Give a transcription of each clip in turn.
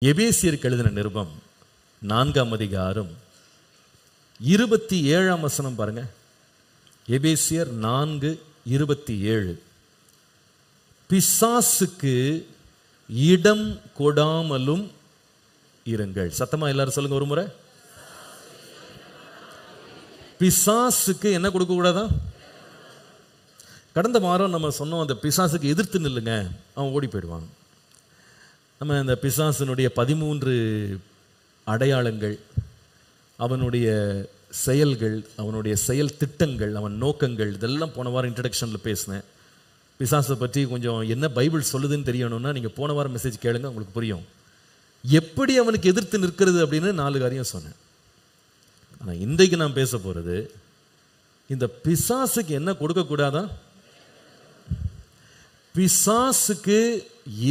எபேசியருக்கு எழுதின நிருபம் 4ஆம் அதிகாரம் 27ஆம் வசனம் பாருங்க. எபேசியர் 4:27. பிசாசுக்கு இடம் கொடாமலும் இருங்கள். சத்தமா எல்லாரும் சொல்லுங்க ஒரு முறை. பிசாசுக்கு என்ன கொடுக்க கூடாதா? கடந்த வாரம் நம்ம சொன்னோம், அந்த பிசாசுக்கு எதிர்த்து நில்லுங்க, அவன் ஓடி போயிடுவான். நம்ம இந்த பிசாசினுடைய 13 அடையாளங்கள், அவனுடைய செயல்கள், அவனுடைய செயல் திட்டங்கள், அவன் நோக்கங்கள், இதெல்லாம் போன வாரம் இன்ட்ரடக்ஷனில் பேசினேன். பிசாசை பற்றி கொஞ்சம் என்ன பைபிள் சொல்லுதுன்னு தெரியணும்னா நீங்கள் போன வாரம் மெசேஜ் கேளுங்க, உங்களுக்கு புரியும். எப்படி அவனுக்கு எதிர்த்து நிற்கிறது அப்படின்னு 4 காரியம் சொன்னேன். ஆனால் இன்றைக்கு நான் பேச போகிறது, இந்த பிசாசுக்கு என்ன கொடுக்கக்கூடாதா? பிசாசுக்கு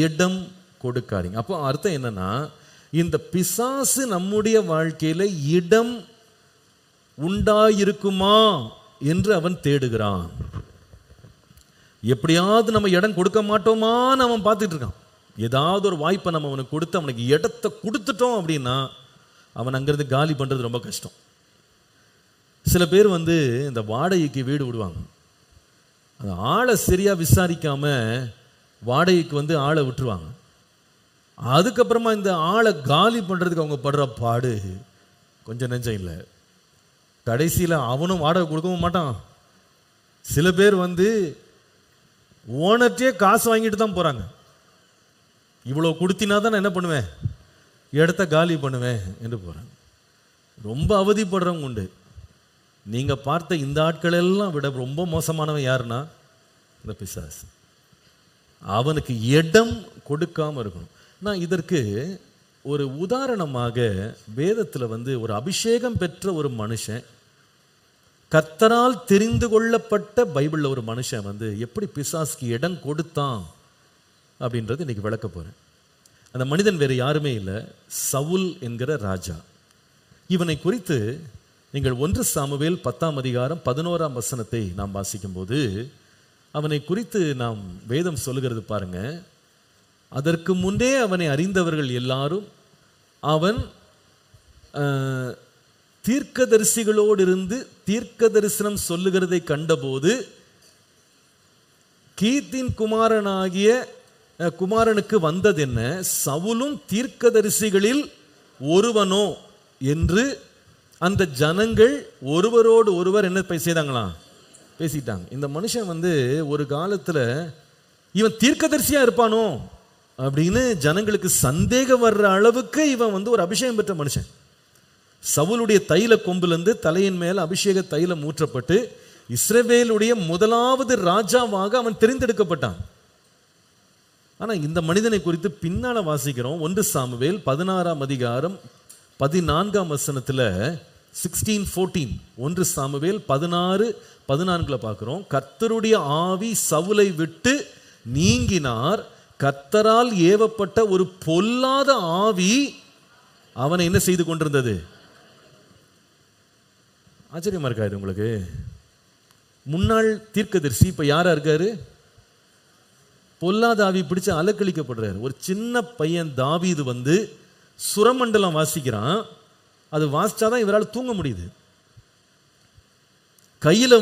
இடம் கொடுக்காதீங்க. அப்போ அர்த்தம் என்னன்னா, இந்த பிசாசு நம்முடைய வாழ்க்கையில இடம் உண்டாயிருக்குமா என்று அவன் தேடுகிறான். எப்படியாவது நம்ம இடம் கொடுக்க மாட்டோமான்னு அவன் பார்த்துட்டு இருக்கான். ஏதாவது ஒரு வாய்ப்பை நம்ம அவனுக்கு கொடுத்து அவனுக்கு இடத்தை கொடுத்துட்டோம் அப்படின்னா அவன் அங்கிருந்து காலி பண்றது ரொம்ப கஷ்டம். சில பேர் இந்த வாடகைக்கு வீடு விடுவாங்க. அந்த ஆளை சரியா விசாரிக்காம வாடகைக்கு ஆளை விட்டுருவாங்க. அதுக்கப்புறமா இந்த ஆளை காலி பண்ணுறதுக்கு அவங்க படுற பாடு கொஞ்சம் நெஞ்சம் இல்லை. கடைசியில் அவனும் வாடகை கொடுக்கவும் மாட்டான். சில பேர் ஓனர்ட்டே காசு வாங்கிட்டு தான் போகிறாங்க. இவ்வளோ கொடுத்தினா தான் நான் என்ன பண்ணுவேன், இடத்த காலி பண்ணுவேன் என்று போகிறாங்க. ரொம்ப அவதிப்படுறவங்க உண்டு. நீங்கள் பார்த்த இந்த ஆட்கள் எல்லாம் விட ரொம்ப மோசமானவன் யாருன்னா இந்த பிசாசு. அவனுக்கு இடம் கொடுக்காம இருக்கணும். நான் இதற்கு ஒரு உதாரணமாக வேதத்தில் ஒரு அபிஷேகம் பெற்ற ஒரு மனுஷன், கர்த்தரால் தெரிந்து கொள்ளப்பட்ட பைபிளில் ஒரு மனுஷன் எப்படி பிசாசுக்கு இடம் கொடுத்தான் அப்படின்றது இன்னைக்கு விளக்க போகிறேன். அந்த மனிதன் வேறு யாருமே இல்லை, சவுல் என்கிற ராஜா. இவனை குறித்து நீங்கள் 1 சாமுவேல் 10ஆம் அதிகாரம் 11ஆம் வசனத்தை நாம் வாசிக்கும்போது அவனை குறித்து நாம் வேதம் சொல்லுகிறது பாருங்க. அதற்கு முன்னே அவனை அறிந்தவர்கள் எல்லாரும் அவன் தீர்க்கதரிசிகளோடு இருந்து தீர்க்க தரிசனம் சொல்லுகிறதை கண்டபோது கீத்தின் குமாரனுக்கு வந்தது என்ன, சவுலும் தீர்க்கதரிசிகளில் ஒருவனோ என்று அந்த ஜனங்கள் ஒருவரோடு ஒருவர் என்ன செய்தாங்களாம், பேசிட்டாங்க. இந்த மனுஷன் ஒரு காலத்தில் இவன் தீர்க்கதரிசியா இருப்பானோ அப்படின்னு ஜனங்களுக்கு சந்தேகம் வர்ற அளவுக்கு இவன் ஒரு அபிஷேகம் பெற்ற மனுஷன். சவுலுடைய தைல கொம்பிலிருந்து தலையின் மேல் அபிஷேக தைலம் ஊற்றப்பட்டு இஸ்ரவேலுடைய முதலாவது ராஜாவாக அவன் தெரிந்தெடுக்கப்பட்டான். ஆனா இந்த மனிதனை குறித்து பின்னால வாசிக்கிறோம். 1 சாமுவேல் 16ஆம் அதிகாரம் 14ஆம் வசனத்துல 16:14 1 சாமுவேல் 16:14 பார்க்கிறோம். கர்த்தருடைய ஆவி சவுலை விட்டு நீங்கினார், கர்த்தரால் ஏவப்பட்ட ஒரு பொல்லாத ஆவி அவனை என்ன செய்து கொண்டிருந்தது. ஆச்சரியமா இருக்காது உங்களுக்கு? முன்னாள் தீர்க்கதரிசி இப்ப யாரா இருக்காரு? பொல்லாத ஆவி பிடிச்சு அலக்களிக்கப்படுறாரு. ஒரு சின்ன பையன் தாவீது சுரமண்டலம் வாசிக்கிறான். அது வாசிச்சாதான் இவரால் தூங்க முடியுது. கையில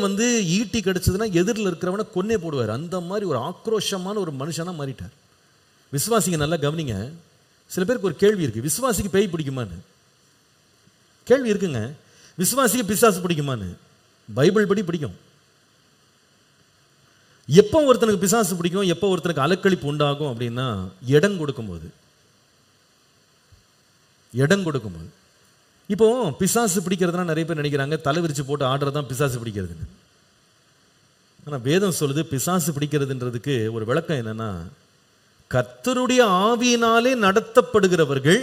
ஈட்டி கிடைச்சதுன்னா எதிரில் இருக்கிறவனை கொன்னே போடுவார். அந்த மாதிரி ஒரு ஆக்ரோஷமான ஒரு மனுஷனா மாறிட்டார். விசுவாசிங்க நல்லா கவனிங்க. சில பேருக்கு ஒரு கேள்வி இருக்கு, விசுவாசிக்கு பேய் பிடிக்குமான்னு கேள்வி இருக்குங்க. விசுவாசிக்கு பிசாசு பிடிக்குமான்னு பைபிள் படி பிடிக்கும். எப்போ ஒருத்தனுக்கு பிசாசு பிடிக்கும், எப்போ ஒருத்தனுக்கு அலக்களிப்பு உண்டாகும் அப்படின்னா இடம் கொடுக்கும்போது. இப்போ பிசாசு பிடிக்கிறதுனா நிறைய பேர் நினைக்கிறாங்க தலை விரிச்சு போட்டு ஆடுறதான் பிசாசு பிடிக்கிறதுன்னு. ஆனால் வேதம் சொல்லுது பிசாசு பிடிக்கிறதுன்றதுக்கு ஒரு விளக்கம் என்னன்னா, கர்த்தருடைய ஆவியினாலே நடத்தப்படுகிறவர்கள்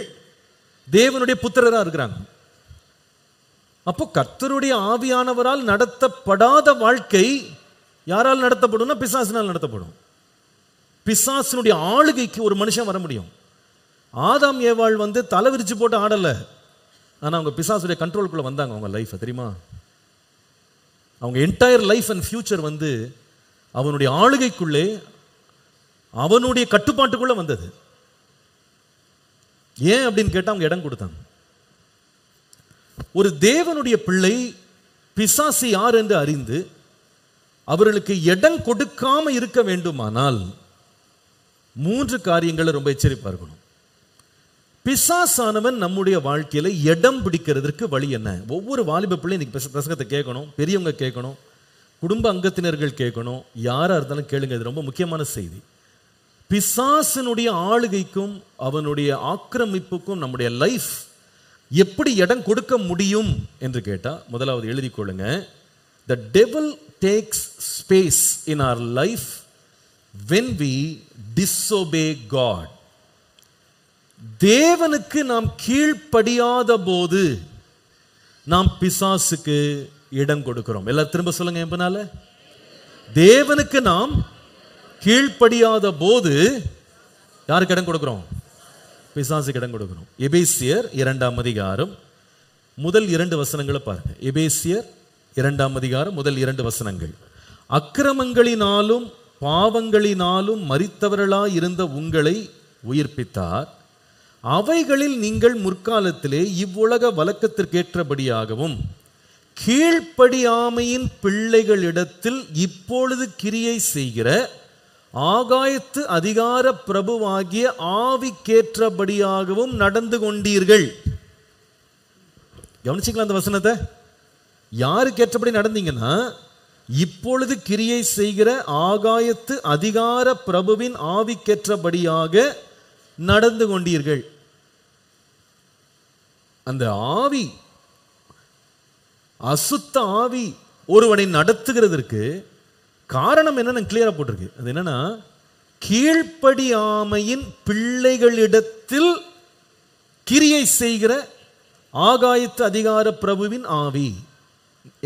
தேவனுடைய புத்திரரா இருக்கிறாங்க. அப்போ கர்த்தருடைய ஆவியானவரால் நடத்தப்படாத வாழ்க்கை யாரால் நடத்தப்படும்னா பிசாசினால் நடத்தப்படும். பிசாசினுடைய ஆளுகைக்கு ஒரு மனுஷன் வர முடியும். ஆதாம் ஏவாள் தலை விரிச்சு போட்டு ஆடல, ஆனா அவங்க பிசாசுடைய கண்ட்ரோலுக்குள்ள வந்தாங்க. அவங்க லைஃப் தெரியுமா, அவங்க என்டையர் லைஃப் அண்ட் ஃபியூச்சர் அவனுடைய ஆளுகைக்குள்ளே, அவனுடைய கட்டுப்பாட்டுக்குள்ள வந்தது. ஏன் அப்படின்னு கேட்டா அவங்க இடம் கொடுத்தாங்க. ஒரு தேவனுடைய பிள்ளை பிசாசு யார் என்று அறிந்து அவர்களுக்கு இடம் கொடுக்காம இருக்க வேண்டுமானால் 3 காரியங்களை ரொம்ப எச்சரிப்பா இருக்கணும். பிசாசானவன் நம்முடைய வாழ்க்கையில இடம் பிடிக்கிறதுக்கு வழி என்ன? ஒவ்வொரு வாலிப பிள்ளை இன்னைக்கு பிரசங்கத்தை கேட்கணும், பெரியவங்க கேட்கணும், குடும்ப அங்கத்தினர்கள் கேட்கணும், யாரா இருந்தாலும் கேளுங்க. இது ரொம்ப முக்கியமான செய்தி. பிசாசினுடைய ஆளுகைக்கும் அவனுடைய ஆக்கிரமிப்புக்கும் நம்முடைய லைஃப் எப்படி இடம் கொடுக்க முடியும் என்று கேட்டா, முதலாவது எழுதி கொள்ளுங்க. The devil takes space in our life when we disobey God. தேவனுக்கு நாம் கீழ்ப்படியாத போது நாம் பிசாசுக்கு இடம் கொடுக்கிறோம். எல்லாரும் திரும்ப சொல்லுங்க எப்பனால. தேவனுக்கு நாம் கீழ்ப்படியாத போது யாருக்கு இடம் கொடுக்கிறோம்? பிசாசுக்கு இடம் கொடுக்கிறோம். எபேசியர் 2ஆம் அதிகாரம் முதல் 2 வசனங்களை பாருங்க. எபேசியர் 2ஆம் அதிகாரம் முதல் 2 வசனங்கள். அக்கிரமங்களினாலும் பாவங்களினாலும் மரித்தவர்களாய் இருந்த உங்களை உயிர்ப்பித்தார். அவைகளில் நீங்கள் முற்காலத்திலே இவ்வுலக வழக்கத்திற்கேற்றபடியாகவும் கீழ்ப்படியாமையின் பிள்ளைகளிடத்தில் இப்பொழுது கிரியை செய்கிற ஆகாயத்து அதிகார பிரபுவாகிய ஆவிக்கேற்றபடியாகவும் நடந்து கொண்டீர்கள். கவனிச்சிங்களா அந்த வசனத்தை? யாருக்கு ஏற்றபடி நடந்தீங்கன்னா, இப்பொழுது கிரியை செய்கிற ஆகாயத்து அதிகார பிரபுவின் ஆவிக்கேற்றபடியாக நடந்து கொண்டீர்கள். அந்த ஆவி, அசுத்த ஆவி ஒருவனை நடத்துகிறதற்கு காரணம் என்னன்னு கிளியரா போட்டிருக்கு. அது என்னன்னா, கீழ்ப்படியாமையின் பிள்ளைகளிடத்தில் கிரியை செய்கிற ஆகாயத்து அதிகார பிரபுவின் ஆவி.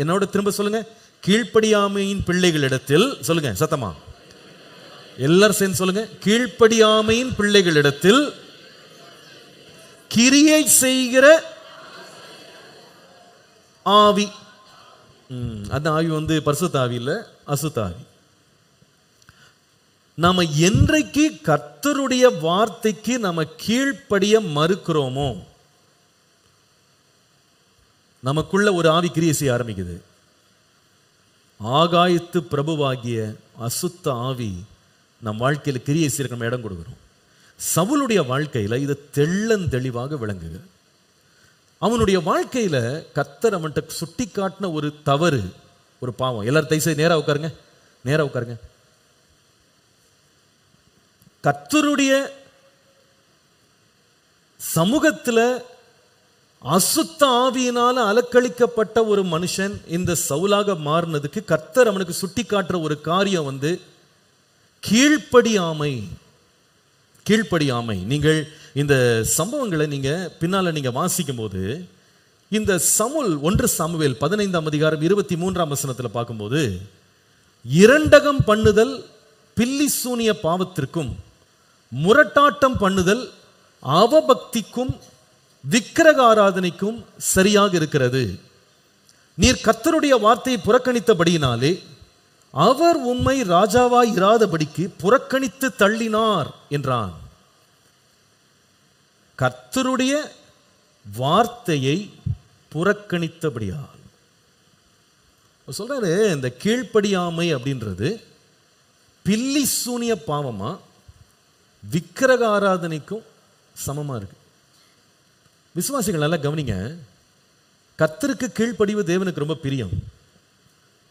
என்னோட திரும்ப சொல்லுங்க. கீழ்ப்படியாமையின் பிள்ளைகளிடத்தில், சொல்லுங்க சத்தமா, எல்லாரும் சேர்ந்து சொல்லுங்க. கீழ்ப்படியாமையின் பிள்ளைகளிடத்தில் கிரியை செய்கிற ஆவி. அந்த ஆவி பரிசுத்த ஆவி இல்ல, அசுத்த ஆவி. நாம என்றைக்கு கர்த்தருடைய வார்த்தைக்கு நாம கீழ்ப்படிய மறுக்கிறோமோ, நமக்குள்ள ஒரு ஆவி கிரியை செய்ய ஆரம்பிக்குது. ஆகாயத்து பிரபுவாகிய அசுத்த ஆவி நம் வாழ்க்கையில் கிரியை செய்ய நம்ம இடம் கொடுக்கிறோம். சவுலுடைய வாழ்க்கையில இது தெள்ளந்தெளிவாக விளங்குது. அவனுடைய வாழ்க்கையில கர்த்தர் அவன்கிட்ட சுட்டி காட்டின ஒரு தவறு, ஒரு பாவம். எல்லாரும் தயவுசெய்து நேரா உட்காருங்க, நேரா உட்காருங்க. கர்த்தருடைய சமூகத்துல அசுத்த ஆவியினால அலக்களிக்கப்பட்ட ஒரு மனுஷன் இந்த சவுலாக மாறினதுக்கு கர்த்தர் அவனுக்கு சுட்டி காட்டுற ஒரு காரியம் கீழ்ப்படியாமை. கீழ்ப்படியாமை. நீங்கள் இந்த சம்பவங்களை நீங்க பின்னால நீங்க வாசிக்கும் போது, இந்த சவுல் 1 சாமுவேல் 15ஆம் அதிகாரம் 23ஆம் வசனத்துல பார்க்கும்போது, இரண்டகம் பண்ணுதல் பில்லி சூனிய பாவத்திற்கும் முரட்டாட்டம் பண்ணுதல் அவபக்திக்கும் விக்கிரக ஆராதனைக்கும் சரியாக இருக்கிறது. நீர் கர்த்தருடைய வார்த்தையை புறக்கணித்தபடியினாலே அவர் உம்மை ராஜாவாய் இராதபடிக்கு புறக்கணித்து தள்ளினார் என்றான். கர்த்தருடைய வார்த்தையை புறக்கணித்தபடியால் சொல்றாரு. இந்த கீழ்ப்படியாமை அப்படின்றது பில்லி சூனிய பாவமா விக்கிரக ஆராதனைக்கும் சமமா இருக்கு. விசுவாசிகள் நல்லா கவனிங்க. கர்த்தருக்கு கீழ்ப்படிவு தேவனுக்கு ரொம்ப பிரியம்.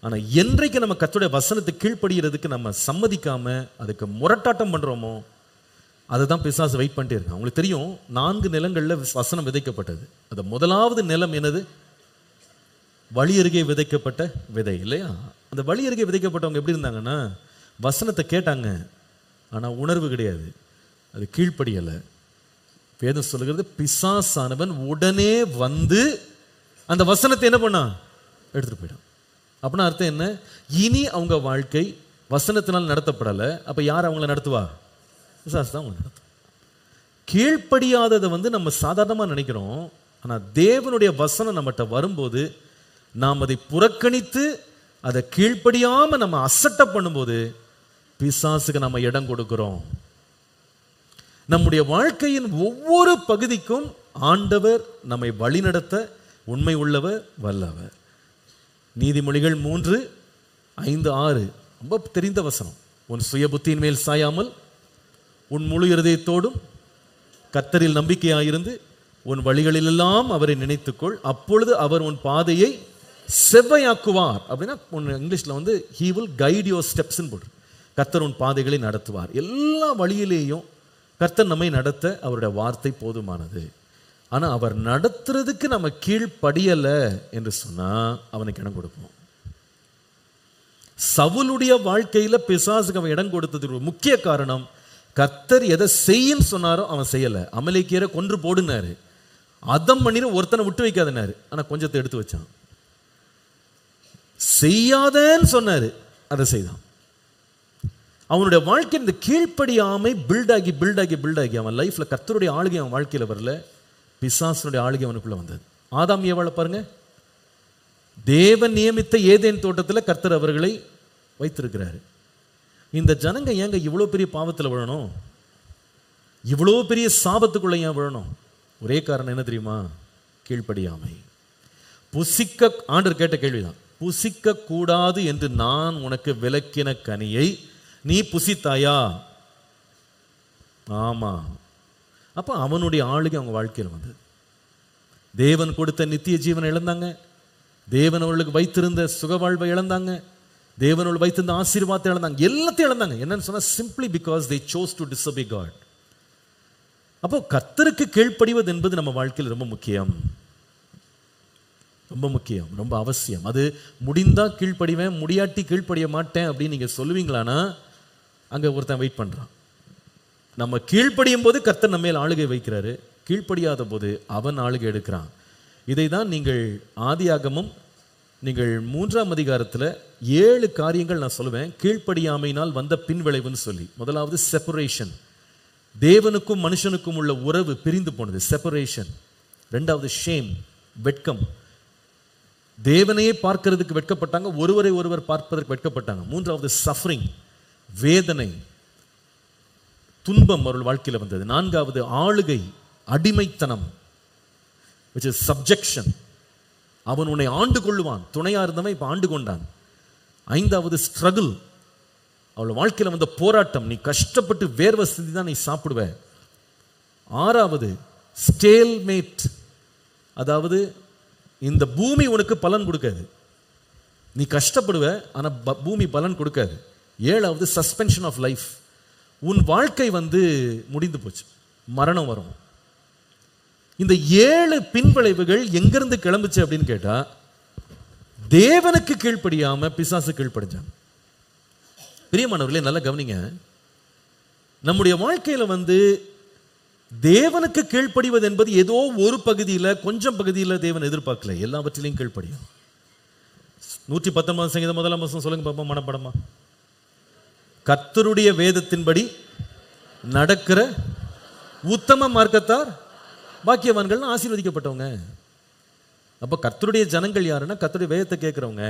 ஆனா என்றைக்கு நம்ம கர்த்தருடைய வசனத்தை கீழ்ப்படுகிறதுக்கு நம்ம சம்மதிக்காம அதுக்கு முரட்டாட்டம் பண்றோமோ, அதுதான் பிசாசு வெயிட் பண்ணிட்டே இருக்கான். உங்களுக்கு தெரியும், 4 நிலங்கள்ல வசனம் விதைக்கப்பட்டது. அது முதலாவது நிலம் என்னது? வழி அருகே விதைக்கப்பட்ட விதை இல்லையா? அந்த வழி அருகே விதைக்கப்பட்டவங்க எப்படி இருந்தாங்கன்னா, வசனத்தை கேட்டாங்க, ஆனா உணர்வு கிடையாது, அது கீழ்ப்படியலை. வேதம் சொல்லுகிறது, பிசாசானவன் உடனே வந்து அந்த வசனத்தை என்ன பண்ணா? எடுத்துட்டு போயிடும். அப்படின்னா அர்த்தம் என்ன? இனி அவங்க வாழ்க்கை வசனத்தினால் நடத்தப்படலை. அப்ப யார் அவங்கள நடத்துவா? பிசாசு தான் அவங்களை நடத்தும். கீழ்ப்படியாததை நம்ம சாதாரணமா நினைக்கிறோம். ஆனா தேவனுடைய வசனம் நம்மகிட்ட வரும்போது நாம் அதை புறக்கணித்து அதை கீழ்ப்படியாம நம்ம அசட்டை பண்ணும்போது பிசாசுக்கு நம்ம இடம் கொடுக்கிறோம். நம்முடைய வாழ்க்கையின் ஒவ்வொரு பகுதிக்கும் ஆண்டவர் நம்மை வழிநடத்த உண்மை உள்ளவர், வல்லவர். நீதிமொழிகள் 3:5-6 ரொம்ப தெரிந்த வசனம். உன் சுய புத்தியின் மேல் சாயாமல் உன் முழு இருதயத்தோடும் கர்த்தரில் நம்பிக்கையாயிருந்து உன் வழிகளிலெல்லாம் அவரை நினைத்துக்கொள், அப்பொழுது அவர் உன் பாதையை செவ்வையாக்குவார். அப்படின்னா இங்கிலீஷ்ல he will guide your steps போடு. கர்த்தர் உன் பாதைகளை நடத்துவார். எல்லா வழியிலேயும் கர்த்தர் நம்மை நடத்த அவருடைய வார்த்தை போதுமானது. ஆனா அவர் நடத்துறதுக்கு நம்ம கீழ்ப்படியல என்று சொன்னா அவனுக்கு இடம் கொடுப்போம். சவுலுடைய வாழ்க்கையில பிசாசுக்கு அவன் இடம் கொடுத்ததுக்கு முக்கிய காரணம், கர்த்தர் எதை செய்யன்னு சொன்னாரோ அவன் செய்யல. அமலேக்கியரை கொன்று போடுனாரு, அதம் பண்ணிட்டு ஒருத்தனை விட்டு வைக்காதனாரு, ஆனா கொஞ்சத்தை எடுத்து வச்சான். செய்யாதன்னு சொன்னாரு, அதை செய்தான். அவனுடைய வாழ்க்கை இந்த கீழ்ப்படியாமை பில்டாகி அவன் லைஃப்ல கர்த்தருடைய ஆளுகை அவன் வாழ்க்கையில வரல, பிசாசுடைய ஆளுகை அவனுக்குள்ள வந்தது. ஆதாம் ஏவாளை பாருங்க, தேவன் நியமித்த ஏதேன் தோட்டத்தில் கர்த்தர் அவர்களை வைத்திருக்கிறாரு. இந்த ஜனங்க ஏங்க இவ்வளோ பெரிய பாவத்தில் விழணும், இவ்வளோ பெரிய சாபத்துக்குள்ள ஏன் விழணும்? ஒரே காரணம் என்ன தெரியுமா? கீழ்ப்படியாமை. புசிக்க, ஆண்டவர் கேட்ட கேள்விதான், புசிக்க கூடாது என்று நான் உனக்கு விலக்கின கனியை நீ புசித்தாயா? ஆமா. அப்ப அவனுடைய ஆளுகை அவங்க வாழ்க்கையில் வந்தது. தேவன் கொடுத்த நித்திய ஜீவனை இழந்தாங்க, தேவன் அவர்களுக்கு வைத்திருந்த சுகவாழ்வை இழந்தாங்க, தேவன் அவர்கள் வைத்திருந்த ஆசீர்வாதத்தை இழந்தாங்க, எல்லாத்தையும் இழந்தாங்க. என்னன்னு சொன்னா simply because they chose to disobey God. அப்போ கர்த்தருக்கு கீழ்ப்படிவது என்பது நம்ம வாழ்க்கையில் ரொம்ப முக்கியம், ரொம்ப முக்கியம், ரொம்ப அவசியம். அது முடிந்தா கீழ்ப்படிவேன், முடியாட்டி கீழ்ப்படிய மாட்டேன் அப்படின்னு நீங்க சொல்லுவீங்களானா அங்க ஒருத்தன் வெயிட் பண்றான். நம்ம கீழ்ப்படியும் போது கர்த்தர் நம்ம மேல் ஆளுகை வைக்கிறாரு, கீழ்ப்படியாத போது அவன் ஆளுகை எடுக்கிறான். இதை தான் நீங்கள் ஆதியாகமம் நீங்கள் 3ஆம் அதிகாரத்தில் 7 காரியங்கள் நான் சொல்லுவேன் கீழ்ப்படியாமையினால் வந்த பின்விளைவுன்னு சொல்லி. முதலாவது செப்பரேஷன், தேவனுக்கும் மனுஷனுக்கும் உள்ள உறவு பிரிந்து போனது, செப்பரேஷன். ரெண்டாவது ஷேம், வெட்கம், தேவனையே பார்க்கிறதுக்கு வெட்கப்பட்டாங்க, ஒருவரை ஒருவர் பார்ப்பதற்கு வெட்கப்பட்டாங்க. மூன்றாவது சஃபரிங், வேதனை, துன்பம் அவர்கள் வாழ்க்கையில் வந்தது. நான்காவது ஆளுகை, அடிமைத்தனம், which is subjection. அவன் உன்னை ஆண்டு கொள்ளுவான், துணையா இருந்தவன் இப்ப ஆண்டு கொண்டான். ஐந்தாவது ஸ்ட்ரகிள், அவள் வாழ்க்கையில் வந்த போராட்டம், நீ கஷ்டப்பட்டு வேர்வை சிந்தி தான் நீ சாப்பிடுவ. ஆறாவது ஸ்டேல்மேட், அதாவது இந்த பூமி உனக்கு பலன் கொடுக்காது, நீ கஷ்டப்படுவ ஆனா பூமி பலன் கொடுக்காது. ஏழாவது சஸ்பென்ஷன் ஆஃப் லைஃப், உன் வாழ்க்கை முடிந்து போச்சு, மரணம் வரும். இந்த 7 பின்விளைவுகள் எங்கிருந்து கிளம்புச்சு அப்படின்னு கேட்டா, தேவனுக்கு கீழ்ப்படியாம பிசாசு கீழ்ப்படிஞ்சாங்க. பிரியமானவர்களே நல்லா கவனிங்க, நம்முடைய வாழ்க்கையில தேவனுக்கு கீழ்ப்படிவது என்பது ஏதோ ஒரு பகுதியில், கொஞ்சம் பகுதியில் தேவன் எதிர்பார்க்கல, எல்லாவற்றிலையும் கீழ்ப்படியும். 119 சங்கீதம் 1ஆம் வசனம் சொல்லுங்க பாப்போம், மனப்படமா. கர்த்தருடைய வேதத்தின்படி நடக்கிற உத்தம மார்க்கத்தார் பாக்கியவான்கள், ஆசீர்வதிக்கப்பட்டவங்க. அப்ப கர்த்தருடைய ஜனங்கள் யாருன்னா கர்த்தருடைய வேதத்தை கேட்கிறவங்க.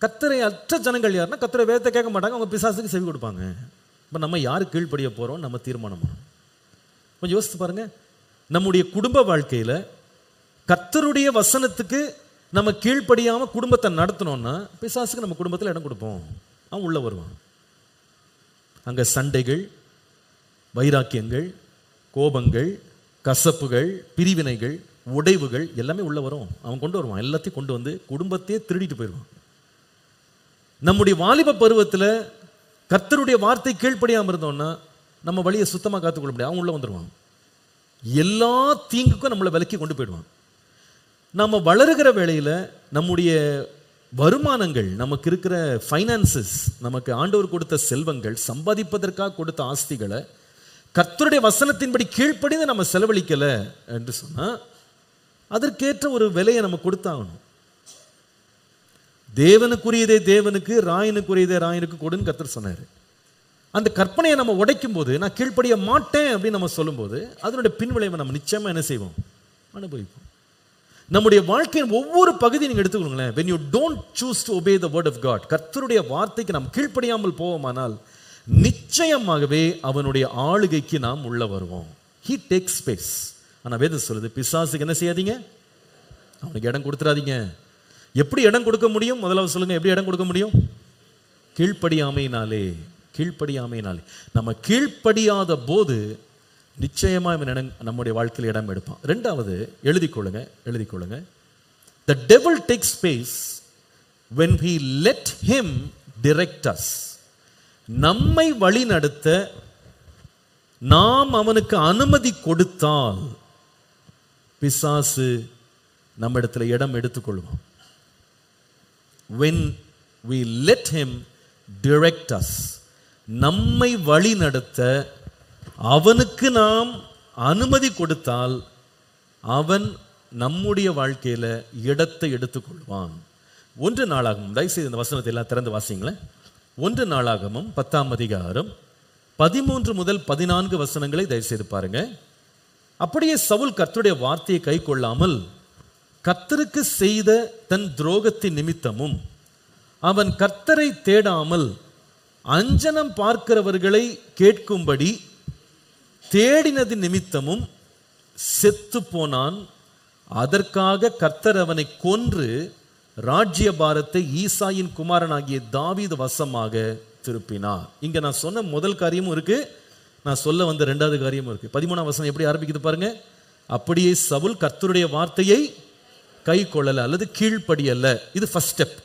கர்த்தரை அற்ற ஜனங்கள் யாருன்னா கர்த்தருடைய வேதத்தை கேட்க மாட்டாங்க, அவங்க பிசாசுக்கு செவி கொடுப்பாங்க. இப்ப நம்ம யாரு கீழ்ப்படிய போறோம் நம்ம தீர்மானம் பண்ணணும். கொஞ்சம் யோசித்து பாருங்க, நம்முடைய குடும்ப வாழ்க்கையில கர்த்தருடைய வசனத்துக்கு நம்ம கீழ்ப்படியாம குடும்பத்தை நடத்தணும்னா பிசாசுக்கு நம்ம குடும்பத்தில் இடம் கொடுப்போம், அவன் உள்ள வருவான். அங்க சண்டைகள், வைராக்கியங்கள், கோபங்கள், கசப்புகள், பிரிவினைகள், உடைவுகள் எல்லாமே உள்ள வரும். அவன் கொண்டு வருவான், எல்லாத்தையும் கொண்டு வந்து குடும்பத்தையே திருடிட்டு போயிடுவான். நம்முடைய வாலிப பருவத்தில் கர்த்தருடைய வார்த்தை கீழ்ப்படியாமல் இருந்தோம்னா நம்ம வழியை சுத்தமாக காத்துக்கொள்ள முடியாது, அவன் உள்ள வந்துடுவான். எல்லா தீங்குக்கும் நம்மளை விலக்கி கொண்டு போயிடுவான். நம்ம வளருகிற வேளையில் நம்முடைய வருமானங்கள், நமக்கு இருக்கிற ஃபைனான்சஸ், நமக்கு ஆண்டவர் கொடுத்த செல்வங்கள், சம்பாதிப்பதற்காக கொடுத்த ஆஸ்திகளை கர்த்தருடைய வசனத்தின்படி கீழ்ப்படிந்து நம்ம செலவழிக்கல என்று சொன்னா அதற்கேற்ற ஒரு விலையை நம்ம கொடுத்தாகணும். தேவனுக்குரியதே தேவனுக்கு, ராயனுக்குரியதே ராயனுக்கு கொடுன்னு கர்த்தர் சொன்னார். அந்த கற்பனையை நம்ம உடைக்கும் போது, நான் கீழ்ப்படிய மாட்டேன் அப்படின்னு நம்ம சொல்லும்போது அதனுடைய பின்விளைவை நம்ம நிச்சயமா என்ன செய்வோம்? அனுபவிப்போம். நம்முடைய வாழ்க்கையின் ஒவ்வொரு பகுதியும் நீங்க எடுத்துக்கொள்ளுங்களேன். when you don't choose to obey the word of God, கர்த்தருடைய வார்த்தைக்கு நாம் கீழ்ப்படியாமல் போவோமானால் நிச்சயமாகவே அவனுடைய ஆளுகைக்கு நாம் உள்ள வருவோம். He takes space. ஆனா வேதம் சொல்லுது, பிசாசுக்கு என்ன செய்யாதீங்க, அவனுக்கு இடம் கொடுத்துறாதீங்க. எப்படி இடம் கொடுக்க முடியும்? முதல்ல சொல்லுங்க, எப்படி இடம் கொடுக்க முடியும்? கீழ்ப்படியாமையினாலே. கீழ்ப்படியாமையினாலே. நம்ம கீழ்ப்படியாத போது நிச்சயமா நம்முடைய வாழ்க்கையில் இடம் எடுப்பான். ரெண்டாவது, எழுதிக்கொள்ளுங்க. The devil takes space when we let him direct us. நம்மை வழி நடத்த நாம் அவனுக்கு அனுமதி கொடுத்தால் பிசாசு நம்ம இடத்துல இடம் எடுத்துக்கொள்வான். When we let him direct us, நம்மை வழி நடத்த அவனுக்கு நாம் அனுமதி கொடுத்தால் அவன் நம்முடைய வாழ்க்கையில இடத்தை எடுத்துக்கொள்வான். 1 நாளாகமம், தயவுசெய்து இந்த வசனத்தை எல்லாம் திறந்து வாசிங்களேன். 1 நாளாகமம் 10ஆம் அதிகாரம் 13 முதல் 14 வசனங்களை தயவுசெய்து பாருங்க. அப்படியே சவுல் கர்த்தருடைய வார்த்தையை கை கொள்ளாமல் கர்த்தருக்கு செய்த தன் துரோகத்தின் நிமித்தமும் அவன் கர்த்தரை தேடாமல் அஞ்சனம் பார்க்கிறவர்களை கேட்கும்படி தேடினது நிமித்தமும் செத்து போனான். அதற்காக கர்த்தர் அவனை கொன்று ராஜ்ய பாரத்தை ஈசாயின் குமாரனாகிய தாவீது வசமாக திருப்பினார். இங்க நான் சொன்ன முதல் காரியமும் இருக்கு, நான் சொல்ல வந்த 2வது காரியமும் இருக்கு. 13ஆம் வசனம் எப்படி ஆரம்பிக்குது பாருங்க. அப்படியே சவுல் கர்த்தருடைய வார்த்தையை கை கொள்ளல அல்லது கீழ்ப்படியல்ல. இது ஃபர்ஸ்ட் ஸ்டெப்.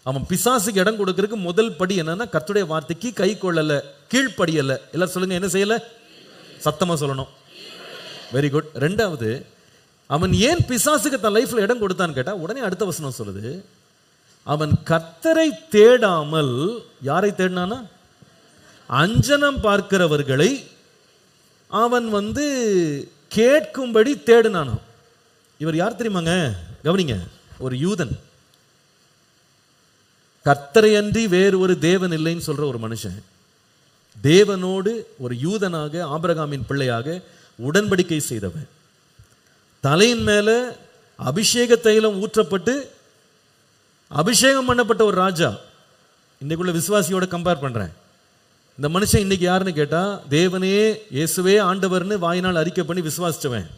அவன் பிசாசுக்கு இடம் கொடுக்கறதுக்கு முதல் படி என்னன்னா, கர்த்தருடைய வார்த்தைக்கு கை கொள்ளல, கீழ்ப்படியல்ல. எல்லாரும் சொல்லுங்க, என்ன செய்யல? சத்தமா சொல்லணும். Very good. ரெண்டாவது, அவன் ஏன் பிசாசுக்கு தன் லைஃப்ல இடம் கொடுத்தான்னு கேட்டா, உடனே அடுத்த வசனம் சொல்லுது, அவன் கர்த்தரை தேடாமல் யாரை தேடினானா? அஞ்சனம் பார்க்கிறவர்களை அவன் கேட்கும்படி தேடினானா. இவர் யார் தெரியுமாங்க? கவனிங்க, ஒரு யூதன். கர்த்தரை அன்றி வேறு ஒரு தேவன் இல்லைன்னு சொல்ற ஒரு மனுஷன். தேவனோடு ஒரு யூதனாக, ஆபிரகாமின் பிள்ளையாக உடன்படிக்கை செய்தவன். தலையின் மேல அபிஷேக தைலம் ஊற்றப்பட்டு அபிஷேகம் பண்ணப்பட்ட ஒரு ராஜா. இன்னைக்குள்ள விசுவாசியோட கம்பேர் பண்றேன். இந்த மனுஷன் இன்னைக்கு யாருன்னு கேட்டா, தேவனே இயேசுவே ஆண்டவர்னு வாயினால் அறிக்கை பண்ணி விசுவாசிச்சவன்,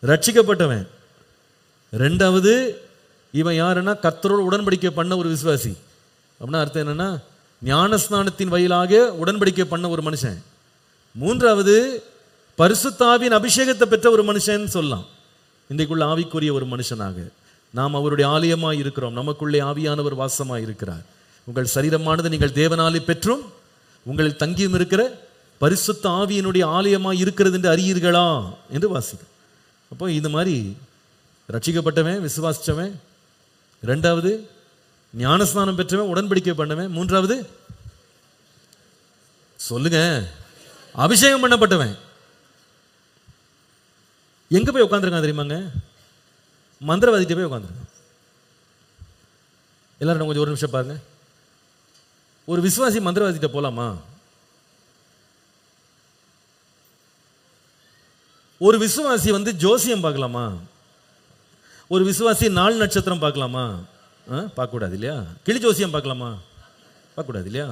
ரட்சிக்கப்பட்டவன். ரெண்டாவது, இவன் யாருன்னா கர்த்தரோடு உடன்படிக்கை பண்ண ஒரு விசுவாசி. அப்படின்னா அர்த்தம் என்னன்னா, ஞானஸ்நானத்தின் வழியாக உடன்படிக்கை பண்ண ஒரு மனுஷன். மூன்றாவது, பரிசுத்தாவின் அபிஷேகத்தை பெற்ற ஒரு மனுஷன் சொல்லலாம். இன்றைக்குள்ள ஆவிக்குரிய ஒரு மனுஷனாக நாம் அவருடைய ஆலயமாய் இருக்கிறோம். நமக்குள்ளே ஆவியானவர் வாசமாய் இருக்கிறார். உங்கள் சரீரமானது நீங்கள் தேவனாலே பெற்றும் உங்களில் தங்கியும் இருக்கிற பரிசுத்த ஆவியினுடைய ஆலயமாய் இருக்கிறது என்று அறியீர்களா என்று வாசிக்கும். அப்போ இந்த மாதிரி ரட்சிக்கப்பட்டவன், விசுவாசிச்சவன். ரெண்டாவது, ஞானஸ்நானம் பெற்றவன், உடன்படிக்கை பண்ணவன். மூன்றாவது, சொல்லுங்க, அபிஷேகம் பண்ணப்பட்டவன். எங்க போய் உட்காந்துருக்கான் தெரியுமாங்க? மந்திரவாதிட்ட போய் உட்காந்துருக்கான். எல்லாரும் கொஞ்சம் ஒரு நிமிஷம் பாருங்க. ஒரு விசுவாசி மந்திரவாதிட்ட போலாமா? ஒரு விசுவாசி ஜோசியம் பார்க்கலாமா? ஒரு விசுவாசி நாள் நட்சத்திரம் பார்க்கலாமா? பார்க்கக்கூடாது இல்லையா? கிளி ஜோசியம் பார்க்கலாமா? பார்க்கக்கூடாது இல்லையா?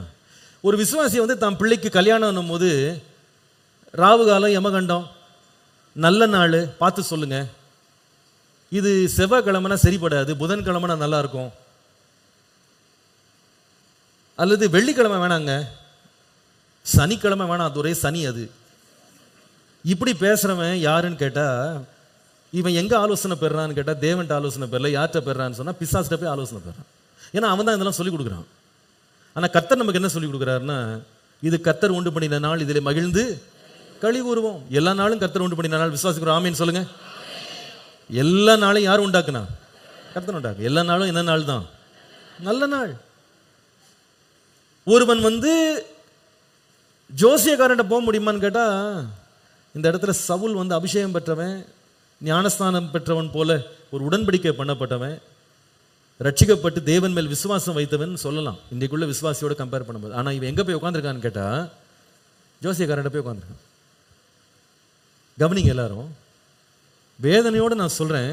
ஒரு விசுவாசி தான் பிள்ளைக்கு கல்யாணம் போது ராவு காலம், யமகண்டம், நல்ல நாள் பார்த்து சொல்லுங்க. இது செவ்வாய்க்கிழமைனா சரிப்படாது, புதன்கிழமைனா நல்லா இருக்கும், அல்லது வெள்ளிக்கிழமை வேணாங்க, சனிக்கிழமை வேணாம், அது ஒரே சனி. அது இப்படி பேசுறவன் யாருன்னு கேட்டா, இவன் எங்க ஆலோசனை பெறான்னு கேட்டா, தேவன்ட்ட ஆலோசனை பெறல. யார்கிட்ட பெறான்னு சொன்னா, பிசாசிட்ட போய் ஆலோசனை பெறான். ஏன்னா அவன் தான் இதெல்லாம் சொல்லி கொடுக்குறான். ஆனா கர்த்தர் நமக்கு என்ன சொல்லி கொடுக்குறாருன்னா, இது கர்த்தர் உண்டு பண்ணின நாள், இதில் மகிழ்ந்து களி கூறுவோம். எல்லா நாளும் கர்த்தர் உண்டு பண்ணின நாள். விசுவாசிக்கிறோம்? ஆமீன் சொல்லுங்க. எல்லா நாளும் யார் உண்டாக்குனா? கர்த்தர் உண்டாக்கு. எல்லா நாளும் என்ன நாள் தான்? நல்ல நாள். ஒருவன் ஜோசியக்காரன்ட்ட போக முடியுமான்னு கேட்டா, இந்த இடத்துல சவுல் அபிஷேகம் பெற்றவன், ஞானஸ்தானம் பெற்றவன் போல ஒரு உடன்படிக்கை பண்ணப்பட்டவன், ரட்சிக்கப்பட்டு தேவன் மேல் விசுவாசம் வைத்தவன் சொல்லலாம் இன்றைக்குள்ள விசுவாசியோட கம்பேர் பண்ணும்போது. ஆனால் இவன் எங்கே போய் உட்காந்துருக்கான்னு கேட்டால், ஜோசியக்காரன்ட்ட போய் உட்காந்துருக்கான். கவனிங்க எல்லாரும், வேதனையோடு நான் சொல்கிறேன்,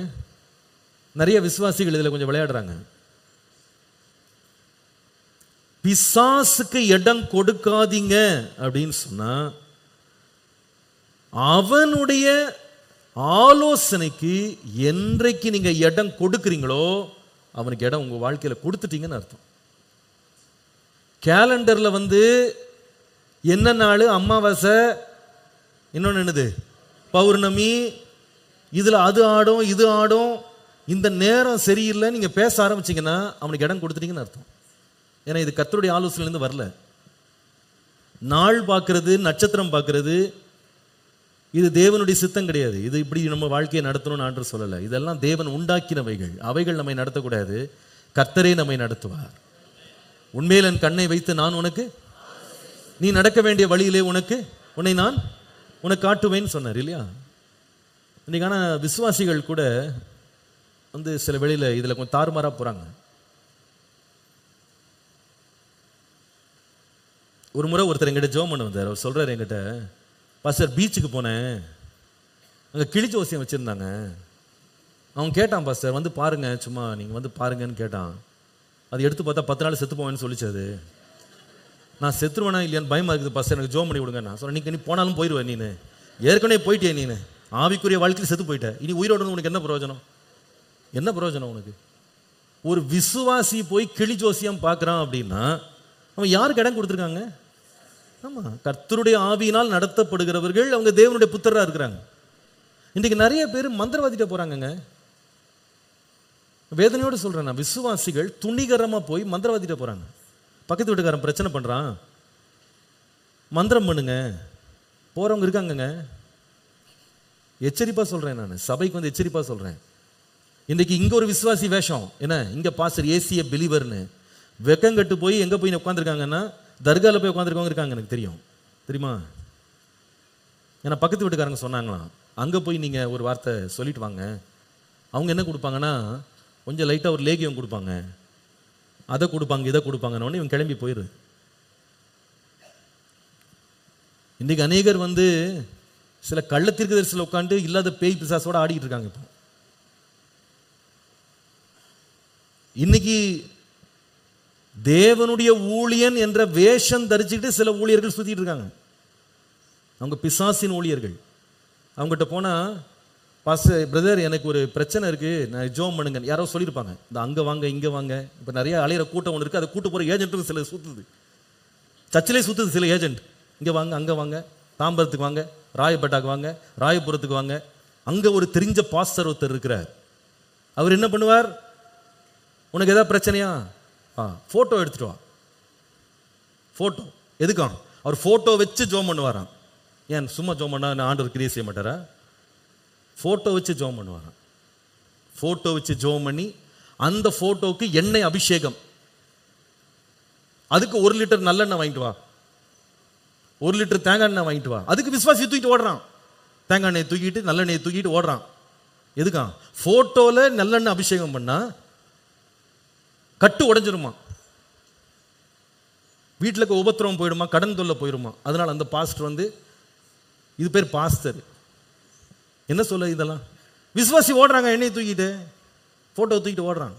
நிறைய விசுவாசிகள் இதில் கொஞ்சம் விளையாடுறாங்க. பிசாசுக்கு இடம் கொடுக்காதீங்க அப்படின்னு சொன்னா, அவனுடைய ஆலோசனைக்கு என்றைக்கு நீங்க இடம் கொடுக்குறீங்களோ அவனுக்கு இடம் உங்க வாழ்க்கையில கொடுத்துட்டீங்கன்னு அர்த்தம். கேலண்டர்ல என்ன நாள், அமாவாசை, இன்னொன்று என்னது, பௌர்ணமி, இதுல அது ஆடும் இது ஆடும், இந்த நேரம் சரியில்லை நீங்க பேச ஆரம்பிச்சீங்கன்னா அவனுக்கு இடம் கொடுத்துட்டீங்கன்னு அர்த்தம். ஏன்னா இது கர்த்தருடைய ஆலோசனையிலிருந்து வரல. நாள் பார்க்கறது, நட்சத்திரம் பார்க்கறது, இது தேவனுடைய சித்தம் கிடையாது. இது இப்படி நம்ம வாழ்க்கையை நடத்தணும்னு ஆண்டவர் சொல்லலை. இதெல்லாம் தேவன் உண்டாக்கினவைகள். அவைகள் நம்மை நடத்தக்கூடாது. கர்த்தரே நம்மை நடத்துவார். உண்மையில் என் கண்ணை வைத்து நான் உனக்கு, நீ நடக்க வேண்டிய வழியிலே உன்னை நான் உனக்கு காட்டுவேன்னு சொன்னார் இல்லையா? இன்னைக்கான விசுவாசிகள் கூட சில வெளியில இதுல கொஞ்சம் தாறுமாறா போறாங்க. ஒரு முறை ஒருத்தர் எங்கிட்ட ஜெபம் பண்ண வந்தார். அவர் சொல்றாரு என்கிட்ட, பாஸ்டர் பீச்சுக்கு போனேன், அங்கே கிளி ஜோசியம் வச்சுருந்தாங்க. அவன் கேட்டான், பாஸ்டர் பாருங்க, சும்மா நீங்கள் பாருங்கன்னு கேட்டான். அது எடுத்து பார்த்தா 10 நாள் செத்து போவேன்னு சொல்லிச்சு. அது நான் செத்துருவேனா இல்லையான்னு பயமாக இருக்குது பாஸ்டர், எனக்கு ஜோம் பண்ணி விடுங்க. நான் சொன்னேன், நீ போனாலும் போயிடுவேன், நீ ஏற்கனவே போயிட்டே, நீ ஆவிக்குரிய வாழ்க்கையில் செத்து போயிட்ட, இனி உயிரோடு உனக்கு என்ன பிரயோஜனம்? என்ன பிரயோஜனம் உனக்கு? ஒரு விசுவாசி போய் கிளி ஜோசியம் பார்க்குறான் அப்படின்னா அவன் யாருக்கு இடம் கொடுத்துருக்காங்க? ஆமாம், கர்த்தருடைய ஆவியினால் நடத்தப்படுகிறவர்கள் அவங்க தேவனுடைய புத்திரராக இருக்கிறாங்க. இன்றைக்கு நிறைய பேர் மந்திரவாதிட்ட போகிறாங்கங்க. வேதனையோடு சொல்கிறேன் நான், விசுவாசிகள் துணிகரமாக போய் மந்திரவாதிட்ட போகிறாங்க. பக்கத்து வீட்டுக்காரன் பிரச்சனை பண்ணுறான், மந்திரம் பண்ணுங்க போகிறவங்க இருக்காங்கங்க. எச்சரிப்பாக சொல்கிறேன் நான், சபைக்கு எச்சரிப்பாக சொல்கிறேன். இன்றைக்கு இங்கே ஒரு விசுவாசி வேஷம் என்ன, இங்கே பாஸ்டர் ஏசிய பிலீவர்னு வெக்கங்கட்டு போய் எங்கே போய் உட்காந்துருக்காங்கன்னா தர்காவில் போய் உட்காந்துருக்கவங்க இருக்காங்க, எனக்கு தெரியுமா? ஏன்னா பக்கத்து வீட்டுக்காரங்க சொன்னாங்களாம், அங்கே போய் நீங்கள் ஒரு வார்த்தை சொல்லிட்டு வாங்க. அவங்க என்ன கொடுப்பாங்கன்னா கொஞ்சம் லைட்டாக ஒரு லேகியம் கொடுப்பாங்க, அதை கொடுப்பாங்க, இதை கொடுப்பாங்கன்னு இவன் கிளம்பி போயிரு. இன்றைக்கு அநேகர் சில கள்ளத்திற்கு தரிசனத்தில் உட்காந்து இல்லாத பேய் பிசாசோட ஆடிட்டு இருக்காங்க. இப்போ இன்னைக்கு தேவனுடைய ஊழியன் என்ற வேஷம் தரிச்சுக்கிட்டு சில ஊழியர்கள் சுத்திட்டு இருக்காங்க. அவங்க பிசாசின் ஊழியர்கள். அவங்ககிட்ட போனா, பாஸ்டர் பிரதர் எனக்கு ஒரு பிரச்சனை இருக்கு, நான் ஜோம் பண்ணுங்க யாரோ சொல்லியிருப்பாங்க. இந்த அங்கே வாங்க இங்கே வாங்க, இப்போ நிறைய அலையிற கூட்டம் ஒன்று இருக்குது, அதை கூட்டு போகிற ஏஜென்ட்டுக்கு சில சுற்றுது, சர்ச்சிலே சுற்றுது சில ஏஜென்ட். இங்கே வாங்க அங்கே வாங்க, தாம்பரத்துக்கு வாங்க, ராயப்பேட்டாக்கு வாங்க, ராயபுரத்துக்கு வாங்க. அங்கே ஒரு தெரிஞ்ச பாஸ்டர் ஒருத்தர் இருக்கிறார். அவர் என்ன பண்ணுவார், உனக்கு எதாவது பிரச்சனையா ஃபோட்டோ எடுத்துட்டு வா. ஃபோட்டோ எதுக்கா? அவர் ஃபோட்டோ வச்சு ஜோம் பண்ணுவாராம். ஏன் சும்மா ஜோம் பண்ணா ஆண்டவர் கிரியை செய்ய மாட்டாரா? ஃபோட்டோ வச்சு ஜோம் பண்ணுவாராம். ஃபோட்டோ வச்சு ஜோம் பண்ணி அந்த ஃபோட்டோவுக்கு எண்ணெய் அபிஷேகம், அதுக்கு 1 லிட்டர் நல்லெண்ணெய் வாங்கிட்டு வா, 1 லிட்டர் தேங்காய் எண்ணெய் வாங்கிட்டு வா. அதுக்கு விசுவாசி தூக்கிட்டு ஓடுறான், தேங்காய் எண்ணெய் தூக்கிட்டு நல்லெண்ணெய் தூக்கிட்டு ஓடுறான். எதுக்கா? ஃபோட்டோவில் நல்லெண்ணெய் அபிஷேகம் பண்ணா கட்டு உடைஞ்சிருமா, வீட்டில் உபத்திரவம் போயிடுமா, கடன் தொல்லை போயிடுமா. அதனால் அந்த பாஸ்டர் இது பேர் பாஸ்டர். என்ன சொல்ல இதெல்லாம்? விசுவாசி ஓடுறாங்க, எண்ணெய் தூக்கிட்டு ஃபோட்டோ தூக்கிட்டு ஓடுறான்.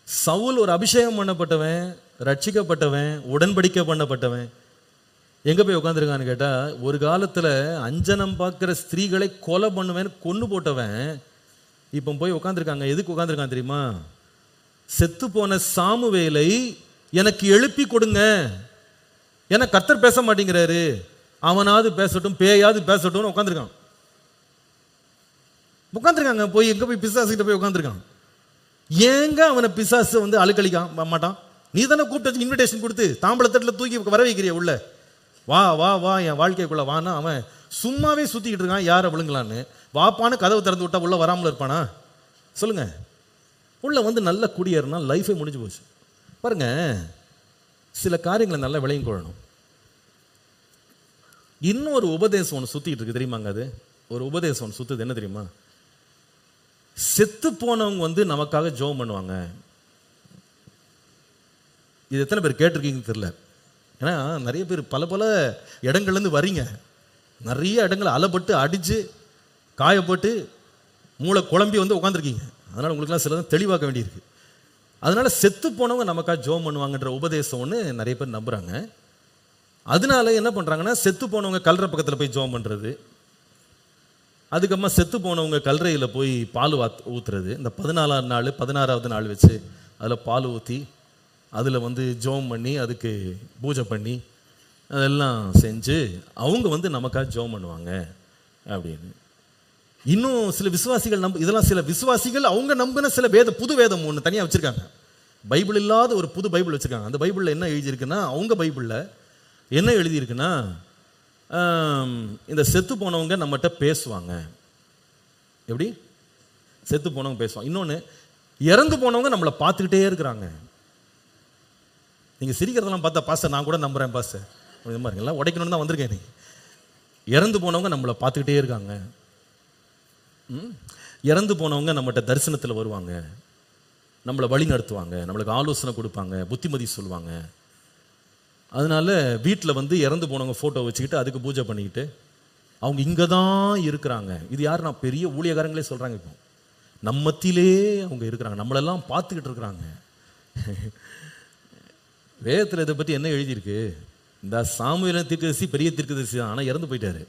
சவுல் ஒரு அபிஷேகம் பண்ணப்பட்டவன், ரட்சிக்கப்பட்டவன், உடன்படிக்கை பண்ணப்பட்டவன், எங்கே போய் உட்காந்துருக்கான்னு கேட்டால், ஒரு காலத்தில் அஞ்சனம் பார்க்குற ஸ்திரீகளை கொலை பண்ணுவேன்னு கொன்று போட்டவன் இப்போ போய் உட்காந்துருக்காங்க. எதுக்கு உட்காந்துருக்கான் தெரியுமா? செத்து போன சாமுவேலை எனக்கு எழுப்பி கொடுங்க, ஏன்னா கர்த்தர் பேச மாட்டேங்கிறாரு, அவனாவது பேசட்டும் பேயாவது பேசட்டும்னு உட்காந்துருக்கான். போய் எங்கே போய் பிசாசுகிட்ட போய் உட்காந்துருக்கான். ஏங்க அவனை பிசாசு அழுக்கழிக்க மாட்டான்? நீ தானே கூப்பிட்டு இன்விடேஷன் கொடுத்து தாம்பளத்தட்டில் தூக்கி வர வைக்கிறிய, உள்ள வா வா வா என் வாழ்க்கைக்குள்ள வானா. அவன் சும்மாவே சுற்றிக்கிட்டு இருக்கான், யாரை விழுங்கலான்னு. வாப்பான்னு கதவு திறந்து விட்டா உள்ள வராமல் இருப்பானா? சொல்லுங்க. உள்ள நல்ல குடியேறினா லைஃபே முடிஞ்சு போச்சு. பாருங்க, சில காரியங்களை நல்லா விளையும் கொள்ளணும். இன்னும் ஒரு உபதேசம் ஒன்று சுத்திட்டு இருக்கு தெரியுமாங்க? அது ஒரு உபதேசம் ஒன்று சுத்துது. என்ன தெரியுமா? செத்து போனவங்க நமக்காக ஜெபம் பண்ணுவாங்க. இது எத்தனை பேர் கேட்டிருக்கீங்கன்னு தெரியல. ஏன்னா நிறைய பேர் பல பல இடங்கள்லேருந்து வரீங்க, நிறைய இடங்களை அலைப்பட்டு அடித்து காயப்பட்டு மூளை குழம்பி உட்காந்துருக்கீங்க. அதனால் உங்களுக்குலாம் சிலதான் தெளிவாக்க வேண்டியிருக்கு. அதனால செத்து போனவங்க நமக்கா ஜெபம் பண்ணுவாங்கன்ற உபதேசம் ஒன்று நிறைய பேர் நம்புறாங்க. அதனால என்ன பண்றாங்கன்னா, செத்து போனவங்க கல்ற பக்கத்தில் போய் ஜெபம் பண்றது, அதுக்கப்புறமா செத்து போனவங்க கல்றையில் போய் பால் ஊத்துறது, இந்த 14ஆம் நாள் 16வது நாள் வச்சு அதில் பால் ஊற்றி அதில் வந்து ஜெபம் பண்ணி அதுக்கு பூஜை பண்ணி அதெல்லாம் செஞ்சு அவங்க நமக்காக ஜெபம் பண்ணுவாங்க அப்படின்னு. இன்னும் சில விசுவாசிகள் இதெல்லாம் சில விசுவாசிகள் அவங்க நம்பின சில புது வேதம் ஒன்று தனியாக வச்சுருக்காங்க. பைபிள் இல்லாத ஒரு புது பைபிள் வச்சுருக்காங்க. அந்த பைபிளில் என்ன எழுதியிருக்குன்னா, அவங்க பைபிளில் என்ன எழுதியிருக்குன்னா, இந்த செத்து போனவங்க நம்மகிட்ட பேசுவாங்க. எப்படி செத்து போனவங்க பேசுவாங்க. இன்னொன்று, இறந்து போனவங்க நம்மளை பார்த்துக்கிட்டே இருக்கிறாங்க. நீங்கள் சிரிக்கிறதெல்லாம் பார்த்தா, பாஸ்டர் நான் கூட நம்புகிறேன் பாஸ்டர் இது மாதிரி எல்லாம் உடைக்கணும்னு தான் வந்திருக்கேன். நீ இறந்து போனவங்க நம்மளை பார்த்துக்கிட்டே இருக்காங்க. இறந்து போனவங்க நம்மகிட்ட தரிசனத்தில் வருவாங்க, நம்மளை வழி நடத்துவாங்க, நம்மளுக்கு ஆலோசனை கொடுப்பாங்க, புத்திமதி சொல்லுவாங்க. அதனால வீட்டில் இறந்து போனவங்க ஃபோட்டோ வச்சுக்கிட்டு அதுக்கு பூஜை பண்ணிக்கிட்டு அவங்க இங்கே தான் இருக்கிறாங்க. இது யார்? நான் பெரிய ஊழியக்காரங்களே சொல்கிறாங்க. இப்போ நம்மத்திலே அவங்க இருக்கிறாங்க, நம்மளெல்லாம் பார்த்துக்கிட்டு இருக்கிறாங்க. வேதத்தில் இதை பற்றி என்ன எழுதியிருக்கு? இந்த சாமுவேல் தீர்க்கதரிசி பெரிய தீர்க்கதரிசி தான், ஆனால் இறந்து போயிட்டாரு.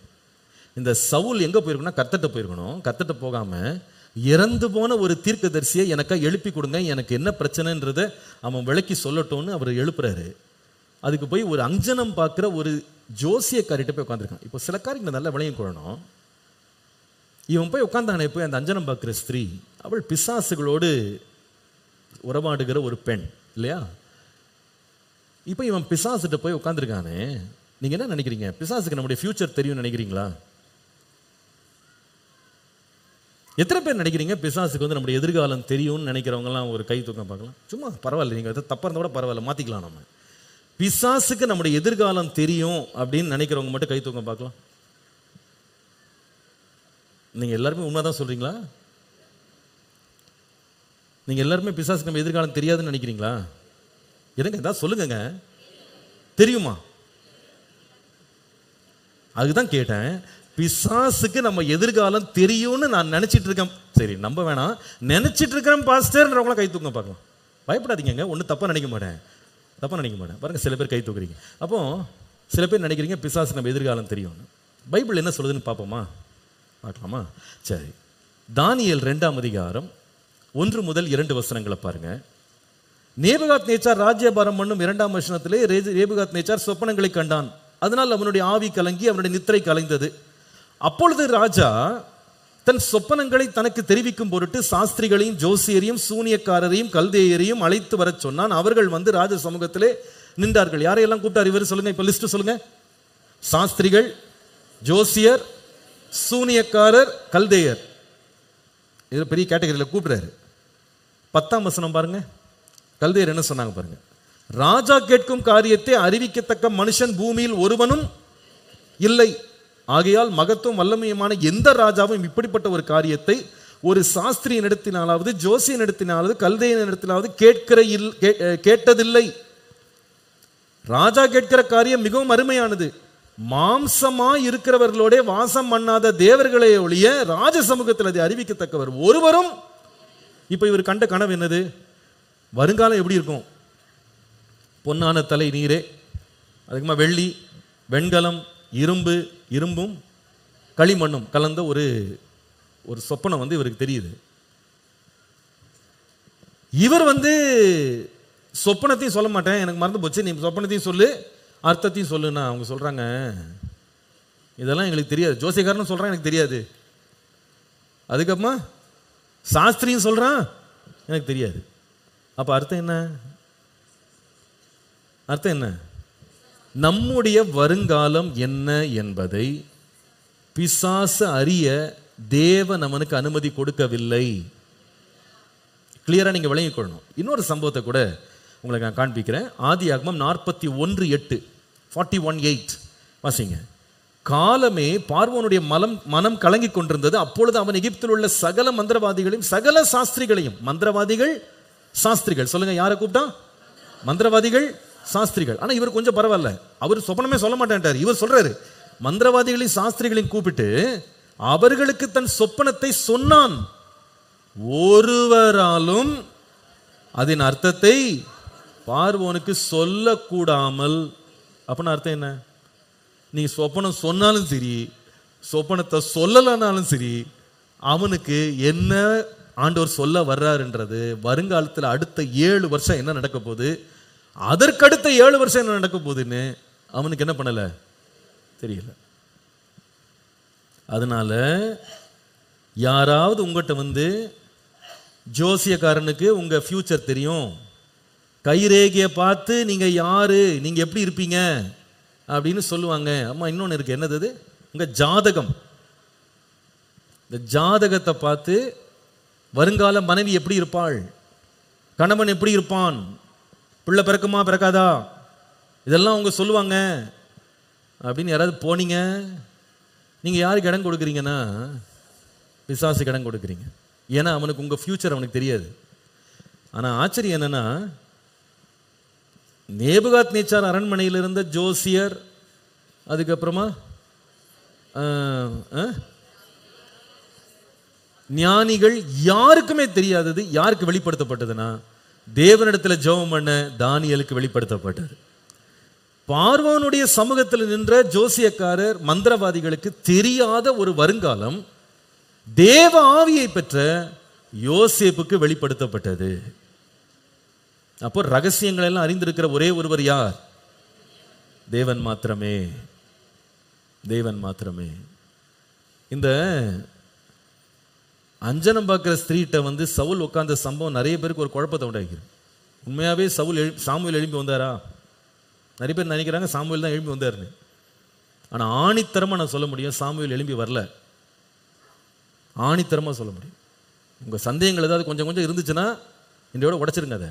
இந்த சவுல் எங்கே போயிருக்கணும்னா கர்த்தர்ட்ட போயிருக்கணும். கர்த்தர்ட்ட போகாமல் இறந்து போன ஒரு தீர்க்கதரிசியை எனக்கா எழுப்பி கொடுங்க, எனக்கு என்ன பிரச்சனைன்றதை அவன் விளக்கி சொல்லட்டோன்னு அவர் எழுப்புறாரு. அதுக்கு போய் ஒரு அஞ்சனம் பார்க்குற ஒரு ஜோசியக்காரிட்ட போய் உட்காந்துருக்கான். இப்போ சில காரியங்களை நல்ல விளையும் கொள்ளணும். இவன் போய் உட்காந்தானே, போய் அந்த அஞ்சனம் பார்க்குற ஸ்திரீ, அவள் பிசாசுகளோடு உறவாடுகிற ஒரு பெண் இல்லையா? இப்போ இவன் பிசாசுகிட்ட போய் உட்காந்துருக்கானே. நீங்கள் என்ன நினைக்கிறீங்க? பிசாசுக்கு நம்முடைய ஃபியூச்சர் தெரியும்னு நினைக்கிறீங்களா? எத்தனை பேர் நினைக்கிறீங்க பிசாசுக்கு நம்முடைய எதிர்காலம் தெரியும்னு நினைக்கிறவங்கலாம் ஒரு கை தூக்கம் பார்க்கலாம். சும்மா பரவாயில்ல, நீங்கள் எதாவது தப்பாக இருந்தால் கூட பரவாயில்ல, மாற்றிக்கலாம். நம்ம பிசாசுக்கு நம்முடைய எதிர்காலம் தெரியும் அப்படின்னு நினைக்கிறவங்க மட்டும் கை தூக்கம் பார்க்கலாம். நீங்கள் எல்லாருமே உண்மைதான் சொல்கிறீங்களா? நீங்கள் எல்லாருமே பிசாசுக்கு நம்ம எதிர்காலம் தெரியாதுன்னு நினைக்கிறீங்களா? எனக்கு ஏதாவது சொல்லுங்க. தெரியுமா? அதுதான் கேட்டேன். பிசாசுக்கு நம்ம எதிர்காலம் தெரியும்னு நான் நினைச்சிட்டு இருக்கேன். சரி, நம்ப வேணாம், நினைச்சிட்டு இருக்கிறேன் பாஸ்டர்ன்றவங்களாம் கை தூக்க பார்க்கலாம். பயப்படாதீங்க, ஒன்றும் தப்பாக நினைக்க மாட்டேன். பாருங்க, சில பேர் கை தூக்குறீங்க. அப்போ சில பேர் நினைக்கிறீங்க பிசாசுக்கு நம்ம எதிர்காலம் தெரியும்னு. பைபிள் என்ன சொல்லுதுன்னு பார்க்கலாமா? சரி, தானியேல் 2ஆம் அதிகாரம் 1 முதல் 2 வசனங்களை பாருங்க. நேபுகாத் நேச்சார் ராஜ்யபாரம் பண்ணும் 2ஆம் வசனத்திலே நேபுகாத் நேச்சார் சொப்பனங்களை கண்டான். அதனால் அவனுடைய ஆவி கலங்கி அவனுடைய நித்திரை கலைந்தது. அப்பொழுது ராஜா தன் சொப்பனங்களை தனக்கு தெரிவிக்கும் பொருட்டு சாஸ்திரிகளையும் ஜோசியரையும் சூனியக்காரரையும் கல்தேயரையும் அழைத்து வர சொன்னான். அவர்கள் ராஜ சமூகத்திலே நின்றார்கள். யாரையெல்லாம் கூப்பிட்டார் இவர்? சொல்லுங்க, இப்ப லிஸ்ட் சொல்லுங்க. சாஸ்திரிகள், ஜோசியர், சூனியக்காரர், கல்தேயர். இது பெரிய கேட்டகரியில் கூப்பிடுறாரு. 10ஆம் வசனம் பாருங்க. கல்தேயர் என்ன சொன்னாங்க பாருங்க. ராஜா கேட்கும் காரியத்தை அறிவிக்கத்தக்க மனுஷன் பூமியில் ஒருவனும் இல்லை. ஆகையால் மகத்துவம் வல்லமையுமான எந்த ராஜாவும் இப்படிப்பட்ட ஒரு காரியத்தை ஒரு சாஸ்திரியின் இடத்தினாலாவது ஜோசியின் இடத்தினாலாவது கல்தேயன் இடத்தினாலாவது கேட்டதில்லை. ராஜா கேட்கிற காரியம் மிகவும் அருமையானது. மாம்சமா இருக்கிறவர்களோட வாசம் பண்ணாத தேவர்களே ஒழிய ராஜ சமூகத்தில் அதை அறிவிக்கத்தக்கவர் ஒருவரும். இப்ப இவர் கண்ட கனவு என்னது? வருங்காலம் எப்படி இருக்கும்? பொன்னான தலை நீரே, அதுக்குமா வெள்ளி, வெண்கலம், இரும்பும் களிமண்ணும் கலந்த ஒரு சொப்பனம் இவருக்கு தெரியுது. இவர் சொப்பனத்தையும் சொல்ல மாட்டேன், எனக்கு மறந்து போச்சு, நீ சொப்பனத்தையும் சொல்லு, அர்த்தத்தையும் சொல்லுன்னா அவங்க சொல்றாங்க இதெல்லாம் எங்களுக்கு தெரியாது. ஜோசியக்காரனும் சொல்றான் எனக்கு தெரியாது. அதுக்கப்புறமா சாஸ்திரியும் சொல்றான் எனக்கு தெரியாது. அப்ப அர்த்தம் என்ன? நம்முடைய வருங்காலம் என்ன என்பதை பிசாசு அறிய தேவன் அவனுக்கு அனுமதி கொடுக்கவில்லை. கிளியரா நீங்க விளங்கிக் கொள்ளணும். இன்னொரு சம்பவத்தை கூட உங்களுக்கு நான் காண்பிக்கிறேன். ஆதியாகமம் 41:8 41:8 வாசிங்க. காலமே பார்வோனுடைய மனம் கலங்கி கொண்டிருந்தது. அப்பொழுது அவன் எகிப்தில் உள்ள சகல மந்திரவாதிகளையும் சகல சாஸ்திரிகளையும், மந்திரவாதிகள் சாஸ்திரிகள் சொல்லுங்க, யாரை கூப்பிட்டா? மந்திரவாதிகள் சாஸ்திரிகள். ஆனா இவர் கொஞ்சம் பரவாயில்ல, அவர் சொப்பனமே சொல்ல மாட்டேன்ட்டார். இவர் சொல்றாரு மந்திரவாதிகளையும் சாஸ்திரிகளையும் கூப்பிட்டு அவர்களுக்கு தன் சொப்பனத்தை சொன்னான். ஒருவராலும் அதன் அர்த்தத்தை பார்வோனுக்கு சொல்லக்கூடாமல். அப்படின்னு அர்த்தம் என்ன? நீ சொப்பனம் சொன்னாலும் சரி, சொப்பனத்தை சொல்லலைனாலும் சரி, அவனுக்கு என்ன ஆண்டவர் சொல்ல வர்றாருன்றது, வருங்காலத்தில் அடுத்த 7 வருஷம் என்ன நடக்க போகுது, அதற்கடுத்த 7 வருஷம் என்ன நடக்க போகுதுன்னு அவனுக்கு என்ன பண்ணல, தெரியல. அதனால யாராவது உங்கள்கிட்ட வந்து ஜோசியக்காரனுக்கு உங்க ஃபியூச்சர் தெரியும், கைரேகையை பார்த்து நீங்க யாரு, நீங்க எப்படி இருப்பீங்க அப்படின்னு சொல்லுவாங்க. அம்மா இன்னொன்று இருக்கு, என்னது அது? உங்க ஜாதகம். இந்த ஜாதகத்தை பார்த்து வருங்கால மனைவி எப்படி இருப்பாள், கணவன் எப்படி இருப்பான், பிள்ளை பிறக்குமா பிறக்காதா, இதெல்லாம் அவங்க சொல்லுவாங்க அப்படின்னு யாராவது போனீங்க, நீங்க யாருக்கு இடம் கொடுக்குறீங்கன்னா பிசாசுக்கு இடம் கொடுக்குறீங்க. ஏன்னா அவனுக்கு உங்க ஃபியூச்சர் அவனுக்கு தெரியாது. ஆனா ஆச்சரியம் என்னன்னா, நேபுகாத் நேச்சார் அரண்மனையில் இருந்த ஜோசியர், அதுக்கப்புறமா ஞானிகள், யாருக்குமே தெரியாதது யாருக்கு வெளிப்படுத்தப்பட்டதுன்னா தேவனிடத்தில் ஜெபம் பண்ண தானியேலுக்கு வெளிப்படுத்தப்பட்டது. பார்வோனுடைய சமூகத்தில் நின்ற ஜோசியக்காரர் மந்திரவாதிகளுக்கு தெரியாத ஒரு வருங்காலம் தேவ ஆவியை பெற்ற யோசேப்புக்கு வெளிப்படுத்தப்பட்டது. அப்போ ரகசியங்கள் எல்லாம் அறிந்திருக்கிற ஒரே ஒருவர் யார்? தேவன் மாத்திரமே, தேவன் மாத்திரமே. இந்த அஞ்சனம் பார்க்கிற ஸ்திரீட்ட வந்து சவுல் உட்கார்ந்த சம்பவம் நிறைய பேருக்கு ஒரு குழப்பத்தை உண்டாக்கிறது. உண்மையாவே சாமுவேல் எழும்பி வந்தாரா? நிறைய பேர் நினைக்கிறாங்க சாமுவேல் தான் எழும்பி வந்தாருன்னு. ஆனா ஆணித்தரமா நான் சொல்ல முடியும், சாமுவேல் எழும்பி வரல. ஆணித்தரமா சொல்ல முடியும். உங்க சந்தேகங்கள் ஏதாவது கொஞ்சம் கொஞ்சம் இருந்துச்சுன்னா இன்றையோட உடைச்சிருங்க அதை.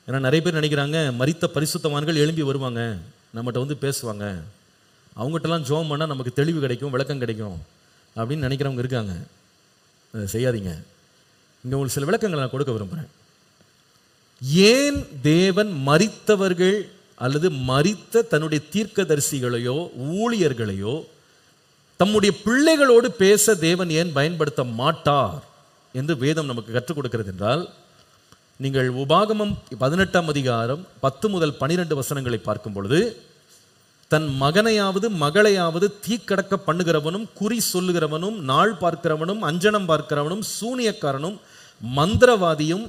ஏன்னா நிறைய பேர் நினைக்கிறாங்க மரித்த பரிசுத்தவான்கள் எழும்பி வருவாங்க, நம்மகிட்ட வந்து பேசுவாங்க, அவங்ககிட்டலாம் ஜெபம் பண்ணால் நமக்கு தெளிவு கிடைக்கும், விளக்கம் கிடைக்கும் அப்படின்னு நினைக்கிறவங்க இருக்காங்க. செய்யாதீங்க. இங்கே உங்களுக்கு சில விளக்கங்களை நான் கொடுக்க விரும்புகிறேன். ஏன் தேவன் மரித்தவர்கள் அல்லது மரித்த தன்னுடைய தீர்க்கதரிசிகளையோ ஊழியர்களையோ தம்முடைய பிள்ளைகளோடு பேச தேவன் ஏன் பயன்படுத்த மாட்டார் என்று வேதம் நமக்கு கற்றுக் கொடுக்கிறது என்றால், நீங்கள் உபாகமம் 18ஆம் அதிகாரம் 10 முதல் 12 வசனங்களை பார்க்கும் பொழுது, தன் மகனையாவது மகளையாவது தீக்கடக்க பண்ணுகிறவனும், குறி சொல்லுகிறவனும், நாள் பார்க்கிறவனும், அஞ்சனம் பார்க்கிறவனும், சூனியக்காரனும், மந்திரவாதியும்,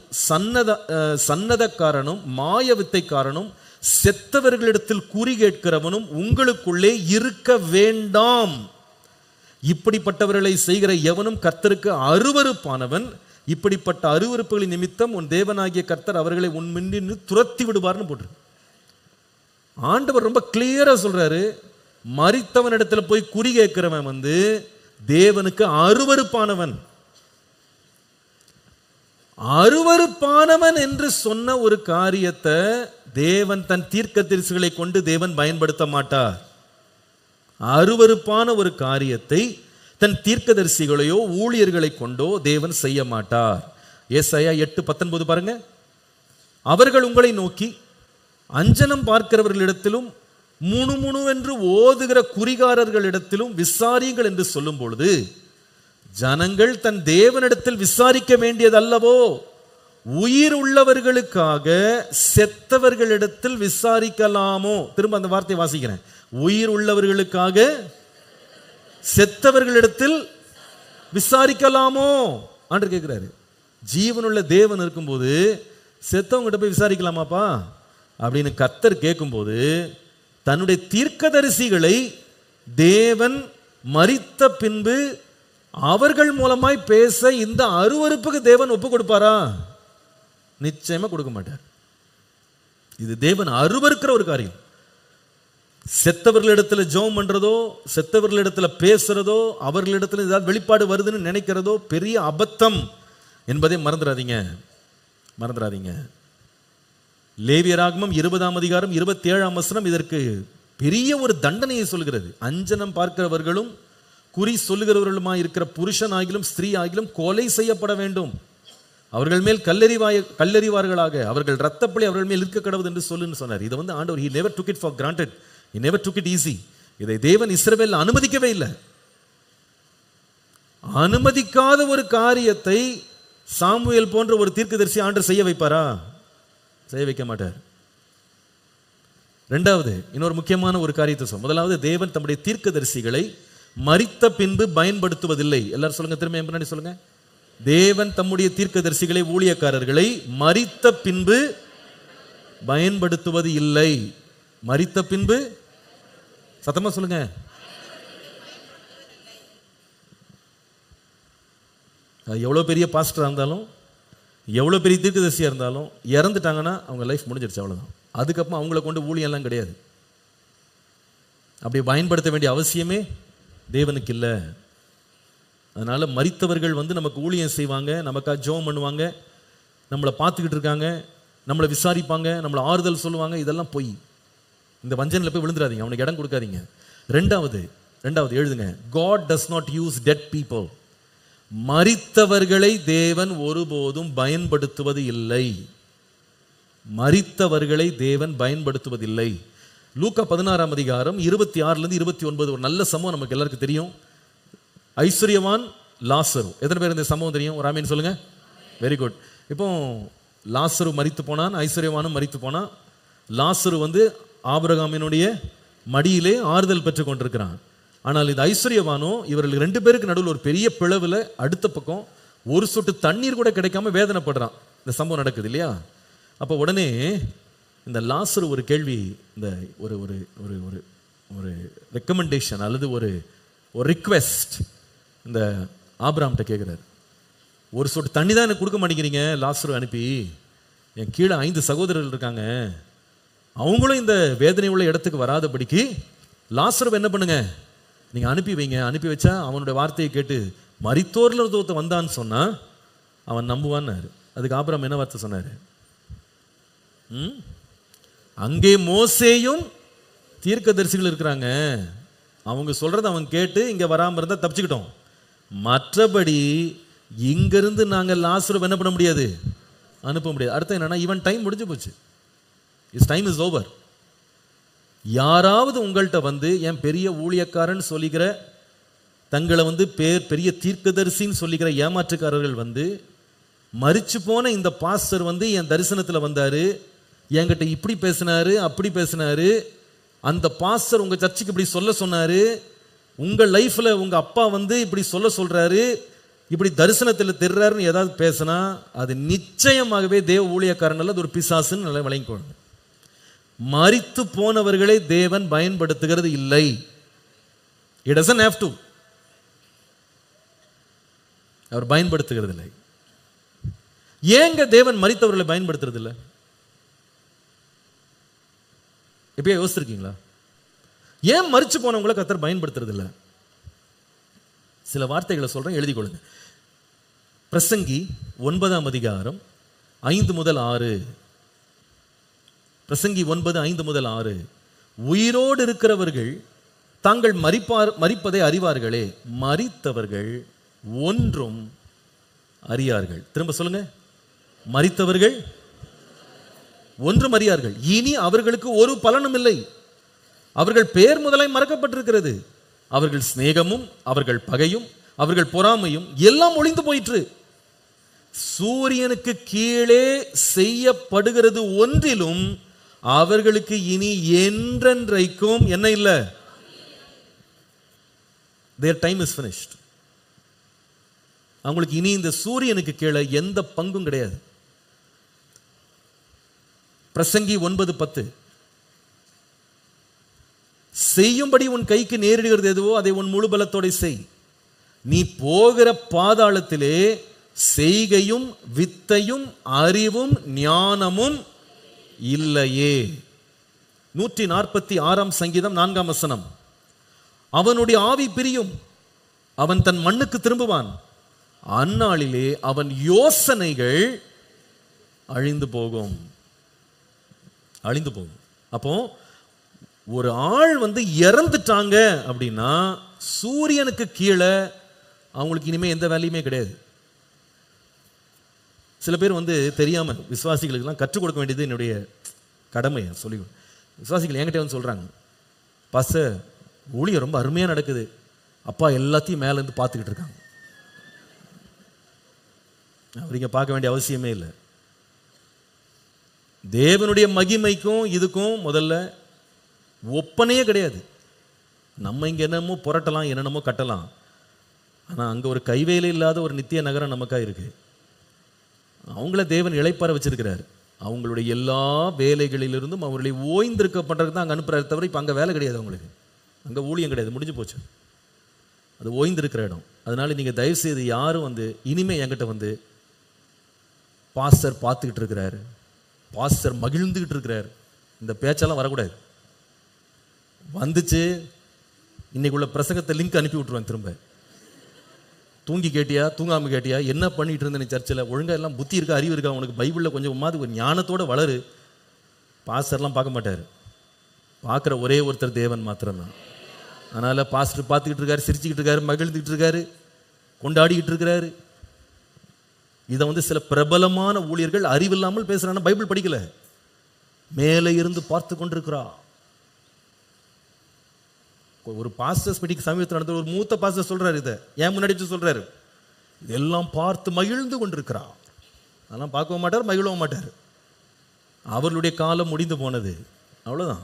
சன்னதக்காரனும், மாய வித்தைக்காரனும், செத்தவர்களிடத்தில் குறி கேட்கிறவனும் உங்களுக்குள்ளே இருக்க வேண்டாம். இப்படிப்பட்டவர்களை செய்கிற எவனும் கர்த்தருக்கு அருவருப்பானவன். இப்படிப்பட்ட அருவருப்புகளின் நிமித்தம் உன் தேவனாகிய கர்த்தர் அவர்களை உன்மின்று துரத்தி விடுவார்னு போட்டு ஆண்டவர் ரொம்ப கிளியரா சொல்றாரு. மரித்தவனிடத்துல போய் குறி கேட்கிறவன் வந்து தேவனுக்கு அருவருப்பானவன். அருவருப்பானவன் என்று சொன்ன ஒரு காரியத்தை தேவன் தன் தீர்க்கதரிசிகளை கொண்டு தேவன் பயன்படுத்த மாட்டார். அருவருப்பான ஒரு காரியத்தை தன் தீர்க்கதரிசிகளையோ ஊழியர்களை கொண்டோ தேவன் செய்ய மாட்டார். ஏசாயா 8:19 பாருங்க. அவர்கள் உங்களை நோக்கி அஞ்சனம் பார்க்கிறவர்களிடத்திலும் முணுமுணுவென்று ஓதுகிற குறிகாரர்களிடத்திலும் விசாரியுங்கள் என்று சொல்லும் பொழுது, ஜனங்கள் தன் தேவனிடத்தில் விசாரிக்க வேண்டியது அல்லவோ, உயிர் உள்ளவர்களுக்காக செத்தவர்களிடத்தில் விசாரிக்கலாமோ? திரும்ப அந்த வார்த்தையை வாசிக்கிறேன். உயிர் உள்ளவர்களுக்காக செத்தவர்களிடத்தில் விசாரிக்கலாமோ ஆண்டு கேட்கிறாரு. ஜீவனுள்ள தேவன் இருக்கும்போது செத்தவங்கிட்ட போய் விசாரிக்கலாமாப்பா அப்படின்னு கர்த்தர் கேட்கும்போது, தன்னுடைய தீர்க்கதரிசிகளை தேவன் மரித்த பின்பு அவர்கள் மூலமாய் பேச இந்த அருவருப்புக்கு தேவன் ஒப்பு கொடுப்பாரா? நிச்சயமா கொடுக்க மாட்டார். இது தேவன் அருவருக்கிற ஒரு காரியம். செத்தவர்களிடத்தில் ஜெபம் பண்றதோ, செத்தவர்களிடத்தில் பேசுறதோ, அவர்களிடத்தில் ஏதாவது வெளிப்பாடு வருதுன்னு நினைக்கிறதோ பெரிய அபத்தம் என்பதை மறந்துடாதீங்க, மறந்துடாதீங்க. லேவியராகமம் 20ஆம் அதிகாரம் 27ஆம் வசனம் இதற்கு பெரிய ஒரு தண்டனையை சொல்கிறது. அஞ்சனம் பார்க்கிறவர்களும் குறி சொல்லுகிறவர்களுமாய் இருக்கிற புருஷன் ஆகிலும் ஸ்திரீ ஆகிலும் கொலை செய்யப்பட வேண்டும். அவர்கள் மேல் கல்லறிவார்களாக, அவர்கள் ரத்தப்பழி அவர்கள் மேல் இருக்க கடவுது என்று சொல்லுன்னு சொன்னார். இதை வந்து ஆண்டவர் he never took it for granted, he never took it easy. இதை தேவன் இஸ்ரவேல் அனுமதிக்கவே இல்லை. அனுமதிக்காத ஒரு காரியத்தை சாமுவேல் போன்ற ஒரு தீர்க்கதரிசி ஆண்டவர் செய்ய வைப்பாரா? செய்ய வைக்க மாட்டார். ரெண்டாவது இன்னொரு முக்கியமான ஒரு காரியத்தை சொல்ல. முதலாவது, தேவன் தம்முடைய தீர்க்கதரிசிகளை மரித்த பின்பு பயன்படுத்துவதில்லை. எல்லாரும் சொல்லுங்க, திரும்ப முன்னாடி சொல்லுங்க. தேவன் தம்முடைய தீர்க்கதரிசிகளை, ஊழியக்காரர்களை மரித்த பின்பு பயன்படுத்துவது இல்லை. மரித்த பின்பு, சத்தமா சொல்லுங்க. எவ்வளவு பெரிய பாஸ்டரா இருந்தாலும், எவ்வளவு பெரிய தீர்க்கதரிசியா இருந்தாலும், இறந்துட்டாங்கன்னா அவங்க லைஃப் முடிஞ்சிருச்சு, அவ்வளவுதான். அதுக்கப்புறம் அவங்கள கொண்டு ஊழியெல்லாம் கிடையாது. அப்படி பயன்படுத்த வேண்டிய அவசியமே தேவனுக்கு இல்லை. அதனால மரித்தவர்கள் நமக்கு ஊழியம் செய்வாங்க, நமக்காக ஜெபம் பண்ணுவாங்க, நம்மளை பார்த்துக்கிட்டு இருக்காங்க, நம்மளை விசாரிப்பாங்க, நம்மளை ஆறுதல் சொல்லுவாங்க. இதெல்லாம் பொய். இந்த வஞ்சனையில் போய் விழுந்துடாதீங்க, அவனுக்கு இடம் கொடுக்காதீங்க. ரெண்டாவது எழுதுங்க, God does not use dead people. மரித்தவர்களை தேவன் ஒருபோதும் பயன்படுத்துவது இல்லை. மரித்தவர்களை தேவன் பயன்படுத்துவதில்லை. லூக்கா 16 அதிகாரம் 26 29 ஒரு நல்ல சம்பவம் நமக்கு எல்லாருக்கும் தெரியும். ஐஸ்வர்யவான் லாசரு. எத்தனை பேர் இந்த சம்பவம் தெரியும்? ஒரு ஆமீன் சொல்லுங்க. Very good. இப்போ லாசரு மரித்து போனான், ஐஸ்வர்யவானும் மரித்து போனான். லாசரு ஆபிரகாமினுடைய மடியிலே ஆறுதல் பெற்று கொண்டிருக்கிறான். ஆனால் இது ஐஸ்வர்யவானோ, இவர்கள் 2 பேருக்கு நடுவில் ஒரு பெரிய பிளவுல அடுத்த பக்கம் ஒரு சொட்டு தண்ணீர் கூட கிடைக்காம வேதனைப்படுறான். இந்த சம்பவம் நடக்குது இல்லையா? அப்போ உடனே இந்த லாசரு ஒரு கேள்வி, இந்த ஒரு ஒரு ஒரு ஒரு ஒரு ரெக்கமெண்டேஷன் அல்லது ஒரு ஒரு ரிக்வெஸ்ட் இந்த ஆபிரகாம்கிட்ட கேட்குறாரு. ஒரு சொட்டு தண்ணி தான் எனக்கு கொடுக்க மாட்டேங்கிறீங்க, லாசரு அனுப்பி. என் கீழே 5 சகோதரர்கள் இருக்காங்க, அவங்களும் இந்த வேதனை உள்ள இடத்துக்கு வராதபடிக்கு லாசரு என்ன பண்ணுங்க, நீங்க அனுப்பி வைங்க. அனுப்பி வச்சா அவனுடைய வார்த்தையை கேட்டு மரித்தோர்ல ஒருத்தன் வந்தான்னு சொன்னா அவன் நம்புவான்னாரு. அதுக்கு ஆபிரகாம் என்ன வார்த்தை சொன்னாரு? அங்கே மோசேயும் தீர்க்கதரிசிகள் இருக்கிறாங்க, அவங்க சொல்றதை அவன் கேட்டு இங்க வராம இருந்தா தப்பிச்சுக்கிட்டோம். மற்றபடி இங்கிருந்து நாங்க லாசரு என்ன பண்ண முடியாது, அனுப்ப முடியாது. அடுத்து என்னன்னா, இவன் டைம் முடிஞ்சு போச்சு. Is time is over. யாராவது உங்கள்கிட்ட என் பெரிய ஊழியக்காரன் சொல்லிக்கிற, தங்களை பெரிய தீர்க்கதரிசின்னு சொல்லிக்கிற ஏமாற்றுக்காரர்கள் மரிச்சு போன இந்த பாஸ்டர் என் தரிசனத்தில் வந்தாரு, என்கிட்ட இப்படி பேசினாரு, அப்படி பேசினாரு, அந்த பாஸ்டர் உங்க சர்ச்சுக்கு இப்படி சொல்ல சொன்னாரு, உங்க லைஃப்ல உங்க அப்பா இப்படி சொல்றாரு, இப்படி தரிசனத்தில் தெரிறாருன்னு ஏதாவது பேசினா அது நிச்சயமாகவே தேவ ஊழியக்காரன் அல்லது ஒரு பிசாசுன்னு நல்லா விளங்கிக்கொள்ளுங்க. மரித்து போனவர்களை தேவன் பயன்படுத்துகிறது இல்லை. It doesn't have to. அவர் பயன்படுத்துகிறது இல்லை. ஏங்க தேவன் மரித்தவர்களை பயன்படுத்துறது இல்லை? எப்பயே யோசிச்சிருக்கீங்களா? ஏன் மரிச்சு போனவங்களை கர்த்தர் பயன்படுத்துறது இல்லை? சில வார்த்தைகளை சொல்றேன், எழுதி கொள்ளுங்க. பிரசங்கி 9 அதிகாரம் 5 முதல் 6. பிரசங்கி 9 5 முதல் 6. உயிரோடு இருக்கிறவர்கள் தாங்கள் மரிப்பதை அறிவார்களே, மரித்தவர்கள் ஒன்றும் அறியார்கள். திரும்ப சொல்லுங்க, மரித்தவர்கள் ஒன்றும் அறியார்கள். இனி அவர்களுக்கு ஒரு பலனும் இல்லை. அவர்கள் பேர் முதலாய் மறக்கப்பட்டிருக்கிறது. அவர்கள் சிநேகமும் அவர்கள் பகையும் அவர்கள் பொறாமையும் எல்லாம் ஒளிந்து போயிற்று. சூரியனுக்கு கீழே செய்யப்படுகிறது ஒன்றிலும் அவர்களுக்கு இனி என்றென்றைக்கும் என்ன இல்லை. Their time is finished. அவங்களுக்கு இனி இந்த சூரியனுக்கு கீழே எந்த பங்கும் கிடையாது. பிரசங்கி 9:10. செய்யும்படி உன் கைக்கு நேரிடுகிறது எதுவோ அதை உன் முழு பலத்தோட செய். நீ போகிற பாதாளத்திலே செய்கையும் வித்தையும் அறிவும் ஞானமும் இல்லையே. 146 சங்கீதம் 4 வசனம். அவனுடைய ஆவி பிரியும், அவன் தன் மண்ணுக்கு திரும்புவான், அந்நாளிலே அவன் யோசனைகள் அழிந்து போகும். அழிந்து போகும். அப்போ ஒரு ஆள் இறந்துட்டாங்க அப்படின்னா சூரியனுக்கு கீழே அவங்களுக்கு இனிமே எந்த வேலையுமே கிடையாது. சில பேர் தெரியாம விசுவாசிகளுக்கெல்லாம் கற்றுக் கொடுக்க வேண்டியது என்னுடைய கடமையை சொல்லி, விசுவாசிகள் என்கிட்ட சொல்றாங்க, பாஸ்டர் ஊழியம் ரொம்ப அருமையா நடக்குது, அப்பா எல்லாத்தையும் மேல இருந்து பார்த்துக்கிட்டு இருக்காங்க. அவர் இங்கே பார்க்க வேண்டிய அவசியமே இல்லை. தேவனுடைய மகிமைக்கும் இதுக்கும் முதல்ல ஒப்பனையே கிடையாது. நம்ம இங்கே என்னமோ புரட்டலாம், என்னென்னமோ கட்டலாம். ஆனால் அங்கே ஒரு கைவேலை இல்லாத ஒரு நித்திய நகரம் நமக்காக இருக்கு. அவங்கள தேவன் இளைப்பாற வச்சிருக்கிறார். அவங்களுடைய எல்லா வேலைகளிலிருந்தும் அவர்களை ஓய்ந்திருக்க பண்ணுறதுக்கு தான் அங்கே அனுப்புறாரு தவிர இப்போ அங்கே வேலை கிடையாது, அவங்களுக்கு அங்கே ஊழியம் கிடையாது, முடிஞ்சு போச்சு. அது ஓய்ந்திருக்கிற இடம். அதனால நீங்கள் தயவுசெய்து யாரும் வந்து இனிமே என்கிட்ட வந்து பாஸ்டர் பார்த்துக்கிட்டு இருக்கிறாரு, பாஸ்டர் மகிழ்ந்துக்கிட்டு இருக்கிறார், இந்த பேச்செல்லாம் வரக்கூடாது. வந்துச்சு இன்னைக்குள்ள பிரசங்கத்தை லிங்க் அனுப்பி விட்டுருவேன். திரும்ப தூங்கி கேட்டியா, தூங்காமல் கேட்டியா, என்ன பண்ணிட்டு இருந்தேன் சர்ச்சில், ஒழுங்காக எல்லாம் புத்தி இருக்கா, அறிவு இருக்கா, உனக்கு பைபிளில் கொஞ்சம் மாதிரி ஒரு ஞானத்தோடு வளரு. பாஸ்டர்லாம் பார்க்க மாட்டார், பார்க்குற ஒரே ஒருத்தர் தேவன் மாத்திரம்தான். அதனால் பாஸ்டர் பார்த்துக்கிட்டு இருக்காரு, சிரிச்சுக்கிட்டு இருக்காரு, மகிழ்ந்துக்கிட்டு இருக்காரு, கொண்டாடிக்கிட்டு இருக்கிறாரு. இதை வந்து சில பிரபலமான ஊழியர்கள் அறிவில்லாமல் பேசுகிறாங்கன்னா பைபிள் படிக்கல, மேலே இருந்து பார்த்து கொண்டிருக்கிறா. ஒரு பாஸ்டர்ஸ் மீட்டிங் சமீபத்தில் நடந்த ஒரு மூத்த பாஸ்டர் சொல்றாரு, இதை ஏன் முன்னாடி சொல்றாரு, இதெல்லாம் பார்த்து மகிழ்ந்து கொண்டிருக்கிறா. அதெல்லாம் பார்க்கவும் மாட்டார், மகிழவும் மாட்டார். அவர்களுடைய காலம் முடிந்து போனது, அவ்வளோதான்.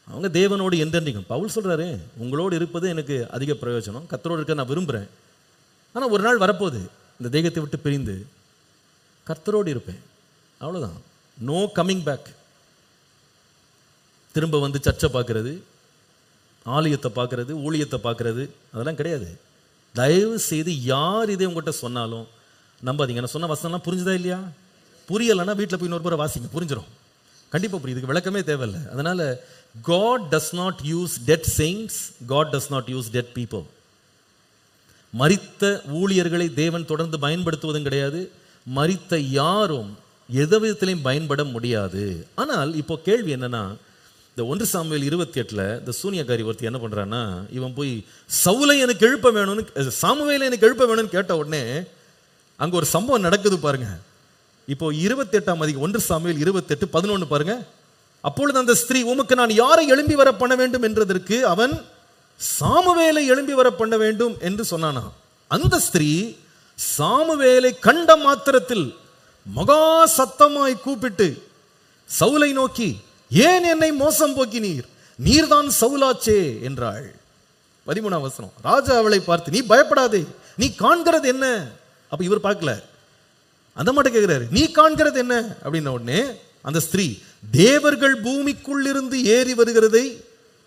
அவங்க தேவனோடு எந்தென்றைக்கும். பவுல் சொல்றாரு, உங்களோடு இருப்பது எனக்கு அதிக பிரயோஜனம், கர்த்தரோடு இருக்க நான் விரும்புகிறேன். ஆனால் ஒரு நாள் வரப்போகுது, இந்த தேகத்தை விட்டு பிரிந்து கர்த்தரோடு இருப்பேன், அவ்வளோதான். No coming back. திரும்ப வந்து சர்ச்சை பார்க்கறது, ஆலயத்தை பார்க்கறது, ஊழியத்தை பார்க்கறது, அதெல்லாம் கிடையாது. தயவு செய்து யார் இதை உங்கள்கிட்ட சொன்னாலும் நம்பாதீங்க. நான் சொன்ன வசனம்லாம் புரிஞ்சுதா இல்லையா? புரியலைன்னா வீட்டில் போய் இன்னொரு முறை வாசிங்க, புரிஞ்சிடும். கண்டிப்பாக புரியுது, இதுக்கு விளக்கமே தேவையில்லை. அதனால God does not use dead saints, God does not use dead people. மரித்த ஊழியர்களை தேவன் தொடர்ந்து பயன்படுத்துவதும் கிடையாது, மரித்த யாரும் எந்த விதத்திலையும் பயன்பட முடியாது. ஆனால் இப்போ கேள்வி என்னன்னா, இந்த 1 சாமுவேல் 28 இந்த சூனியக்காரி ஒருத்தி என்ன பண்றான்னா, இவன் போய் சவுலை எனக்கு எழுப்ப வேணும்னு, சாமுவேலை எனக்கு எழுப்ப வேணும்னு கேட்ட உடனே அங்க ஒரு சம்பவம் நடக்குது பாருங்க. இப்போ 1 சாமுவேல் 28:11 பாருங்க. அப்பொழுது அந்த ஸ்திரீ, உமக்கு நான் யாரை எழும்பி வர பண்ண வேண்டும் என்றதற்கு அவன் சாமுவேலை எழும்பி வர பண்ண வேண்டும் என்று சொன்னானா. அந்த ஸ்திரீ சாமுவேலை கண்ட மாத்திரத்தில் மகா சத்தமாய் கூப்பிட்டு சவுலை நோக்கி, ஏன் என்னை மோசம் போக்கினீர், நீர்தான் சவுலாச்சே என்றாள். 13ஆம் வசனம். ராஜா அவளை பார்த்து, நீ பயப்படாதே, நீ காண்கிறது என்ன? அப்ப இவர் பார்க்கல, அந்த மட்டும் கேட்கிறாரு, நீ காண்கிறது என்ன அப்படின்ன உடனே அந்த ஸ்திரீ, தேவர்கள் பூமிக்குள் இருந்து ஏறி வருகிறதை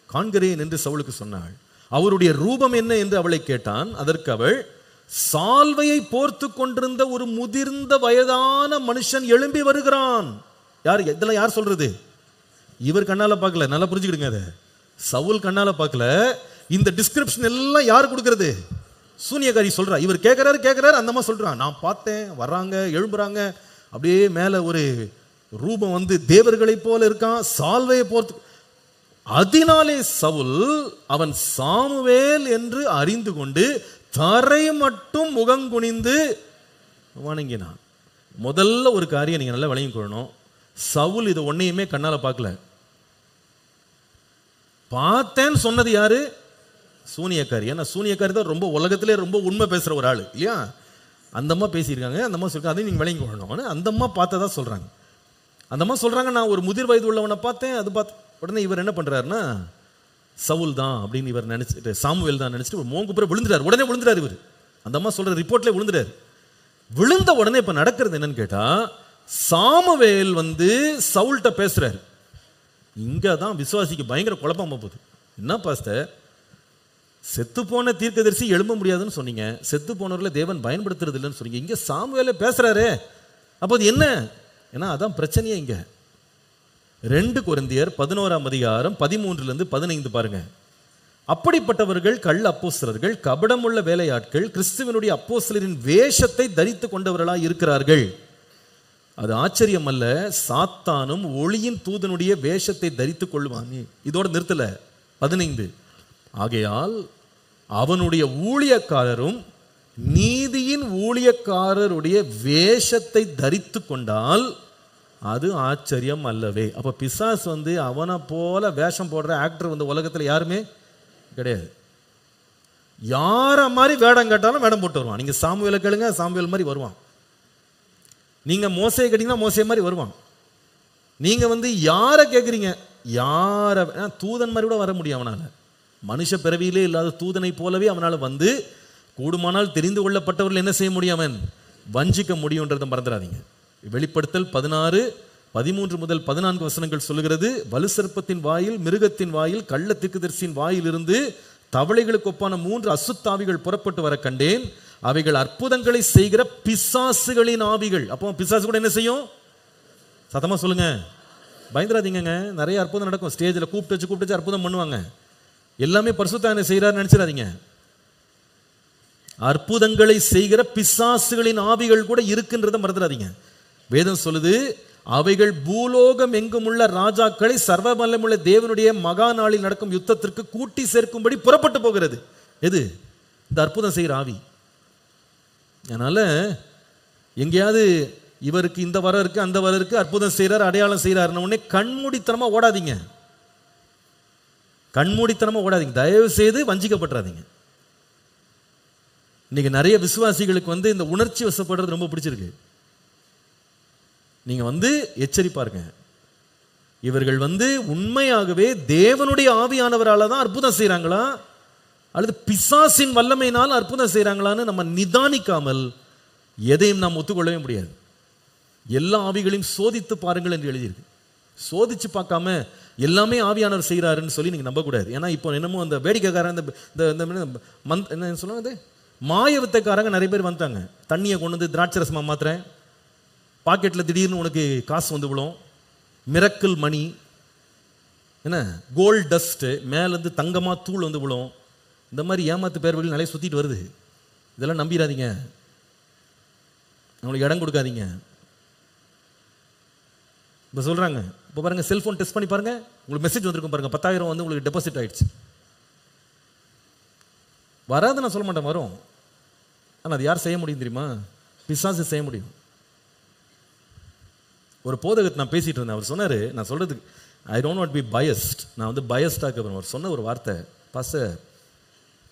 காண்கிறேன் என்று சவுலுக்கு சொன்னாள். அவருடைய ரூபம் என்ன என்று அவளை கேட்டான். அதற்கு அவள், சால்வையை போர்த்து கொண்டிருந்த ஒரு முதிர்ந்த வயதான மனுஷன் எழும்பி வருகிறான். யார் இதெல்லாம் யார் சொல்றது? இவர் கண்ணால பார்க்கல, நல்லா புரிஞ்சுக்கிடுங்க. அதை சவுல் கண்ணால பார்க்கல. இந்த டிஸ்கிரிப்ஷன் எல்லாம் யார் கொடுக்கிறது? சூனியக்காரி சொல்றா. இவர் கேட்கிறாரு, அந்த மாதிரி சொல்றான், நான் பார்த்தேன், வர்றாங்க, எழும்புறாங்க, அப்படியே மேல ஒரு ரூபம் வந்து தேவர்களை போல இருக்கான், சால்வையை போர்த்து. அதனாலே சவுல் அவன் சாமுவேல் என்று அறிந்து கொண்டு தரை மட்டும் முகங்குனிந்து வணங்கினான். முதல்ல ஒரு காரியம் நீங்க நல்லா விளங்கிக் கொள்ளணும். சவுல் இது ஒன்னையுமே கண்ணால பார்க்கல. பார்த்தேன்னு சொன்னது யாரு? சூனியக்காரி. ஏன்னா சூனியக்காரி தான் ரொம்ப உலகத்திலே ரொம்ப உண்மை பேசுற ஒரு ஆளு இல்லையா? அந்தம்மா பேசியிருக்காங்க, அந்தம்மா சொல்றாங்க, அதையும் நீங்க விளங்கி கொள்ளணும். அந்தம்மா பார்த்ததா சொல்றாங்க. அந்தம்மா சொல்றாங்க, நான் ஒரு முதிர் வயது உள்ளவனை பார்த்தேன், அது பார்த்து. உடனே இவர் என்ன பண்றாருன்னா, சவுல் தான் அப்படின்னு இவர் நினைச்சிட்டு, சாமுவேல் தான் நினைச்சிட்டு ஒரு மோங்கு பிறகு விழுந்துறாரு. உடனே விழுந்துறாரு இவர். அந்த அம்மா சொல்ற ரிப்போர்ட்ல விழுந்துறாரு. விழுந்த உடனே இப்ப நடக்கிறது என்னன்னு கேட்டா, சாமுவேல் வந்து சவுல்கிட்ட பேசுறாரு. இங்கதான் விசுவாசிக்கு பயங்கர குழப்பமா போகுது. என்ன பாஸ்டர், செத்து போன தீர்க்கதரிசி எழும்ப முடியாதுன்னு சொன்னீங்க, செத்து போனவர்களை தேவன் பயன்படுத்துறது இல்லைன்னு சொன்னீங்க, இங்க சாமுவேலே பேசுறாரு, அப்போ அது என்ன? ஏன்னா அதான் பிரச்சனையே. இங்க 2 கொரிந்தியர் 11ஆம் அதிகாரம் 13-15 பாருங்க. அப்படிப்பட்டவர்கள் கள்ள அப்போஸ்தலர்கள், கபடமுள்ள வேலையாட்கள், கிறிஸ்துவனுடைய அப்போஸ்தலரின் வேஷத்தை தரித்து கொண்டவர்களாய் இருக்கிறார்கள். அது ஆச்சரியம் அல்ல, சாத்தானும் ஒளியின் தூதனுடைய வேஷத்தை தரித்து கொள்வானே. இதோட நிறுத்தல. 15, ஆகையால் அவனுடைய ஊழியக்காரரும் நீதியின் ஊழியக்காரருடைய வேஷத்தை தரித்து கொண்டால் அது ஆச்சரியம் அல்லவே. அப்ப பிசாஸ் வந்து அவனை போல வேஷம் போடுற ஆக்டர் வந்து உலகத்தில் யாருமே கிடையாது. யார மாதிரி வேடம் கேட்டாலும் வேடம் போட்டு வருவான். நீங்க சாமுவேலை கேளுங்க, சாமுவேல் மாதிரி வருவான். நீங்க மோசையை கேட்டீங்கன்னா மோசே மாதிரி வருவான். நீங்க யாரை கேட்குறீங்க, யாரை தூதன் மாதிரி கூட வர முடியும் அவனால. மனுஷ பிறவியிலே இல்லாத தூதனை போலவே அவனால் கூடுமானால் தெரிந்து கொள்ளப்பட்டவர்கள் என்ன செய்ய முடியும், அவன் வஞ்சிக்க முடியும்ன்றதை மறந்துடாதீங்க. வெளிப்படுத்தல் 16:13 முதல் 14 வசனங்கள் சொல்லுகிறது, வலு சர்ப்பத்தின் வாயில், மிருகத்தின் வாயில், கள்ள தீர்க்கதரிசியின் வாயில் இருந்து தவளைகளுக்கு ஒப்பான 3 அசுத்தாவிகள் புறப்பட்டு வர கண்டேன். அவைகள் அற்புதங்களை செய்கிற பிசாசுகளின் ஆவிகள். அப்போ பிசாசு கூட என்ன செய்யும்? சத்தமா சொல்லுங்க, பயந்துராதீங்க. நிறைய அற்புதம் நடக்கும். ஸ்டேஜில் கூப்பிட்டு வச்சு அற்புதம் பண்ணுவாங்க. எல்லாமே பரிசுத்த ஆவியானவர் செய்கிறார் நினைச்சிடாதீங்க. அற்புதங்களை செய்கிற பிசாசுகளின் ஆவிகள் கூட இருக்குன்றதை மறந்துடாதீங்க. வேதம் சொல்லுது, அவைகள் பூலோகம் எங்கும் உள்ள ராஜாக்களை சர்வ வல்லமையுள்ள தேவனுடைய மகா நாளில் நடக்கும் யுத்தத்திற்கு கூட்டி சேர்க்கும்படி புறப்பட்டு போகிறது. எது? இந்த அற்புதம் செய்கிற ஆவி. அதனால எங்கேயாவது இவருக்கு இந்த வரம் இருக்கு, அந்த வரம் இருக்கு, அற்புதம் செய்கிறார், அடையாளம் செய்கிறாருன்னு உடனே கண்மூடித்தனமா ஓடாதீங்க. கண்மூடித்தனமா ஓடாதீங்க. தயவு செய்து வஞ்சிக்கப்பட்டுறாதீங்க. இன்னைக்கு நிறைய விசுவாசிகளுக்கு இந்த உணர்ச்சி வசப்படுறது ரொம்ப பிடிச்சிருக்கு. நீங்க எச்சரிப்பாருங்க. இவர்கள் உண்மையாகவே தேவனுடைய ஆவியானவரால தான் அற்புதம் செய்யறாங்களா அல்லது பிசாசின் வல்லமையினால் அற்புதம் செய்யறாங்களான்னு நம்ம நிதானிக்காமல் எதையும் நாம் ஒத்துக்கொள்ளவே முடியாது. எல்லா ஆவிகளையும் சோதித்து பாருங்கள் என்று எழுதியிருக்கு. சோதிச்சு பார்க்காம எல்லாமே ஆவியானவர் செய்கிறாருன்னு சொல்லி நீங்க நம்பக்கூடாது. ஏன்னா இப்போ என்னமோ அந்த வேடிக்கைக்காரன் என்ன சொல்லுவாங்க, மாயவித்தைக்காரங்க நிறைய பேர் வந்தாங்க. தண்ணியை கொண்டு திராட்சரசமா மாத்துறேன், பாக்கெட்டில் திடீர்னு உனக்கு காசு விழும், மிரக்கிள் மணி, என்ன கோல்ட் டஸ்ட் மேலேருந்து தங்கமா தூள் விழும். இந்த மாதிரி ஏமாத்து பேர்வழிகள் நிறைய சுற்றிட்டு வருது. இதெல்லாம் நம்பிடாதீங்க, அவங்களுக்கு இடம் கொடுக்காதீங்க. இப்போ சொல்கிறாங்க, இப்போ பாருங்க, செல்ஃபோன் டெஸ்ட் பண்ணி பாருங்க, உங்களுக்கு மெசேஜ் வந்திருக்கும் பாருங்க, 10,000 உங்களுக்கு டெபாசிட் ஆயிடுச்சு. வராது நான் சொல்ல மாட்டேன், வரும். ஆனால் அது யார் செய்ய முடியும் தெரியுமா? பிசாசு செய்ய முடியும். ஒரு போதகத்தை நான் பேசிட்டு இருந்தேன். அவர் சொன்னார், நான் சொல்றதுக்கு I don't want be biased, நான் பயஸ்டாக இருப்பேன். அவர் சொன்ன ஒரு வார்த்தை, பாஸ்டர்,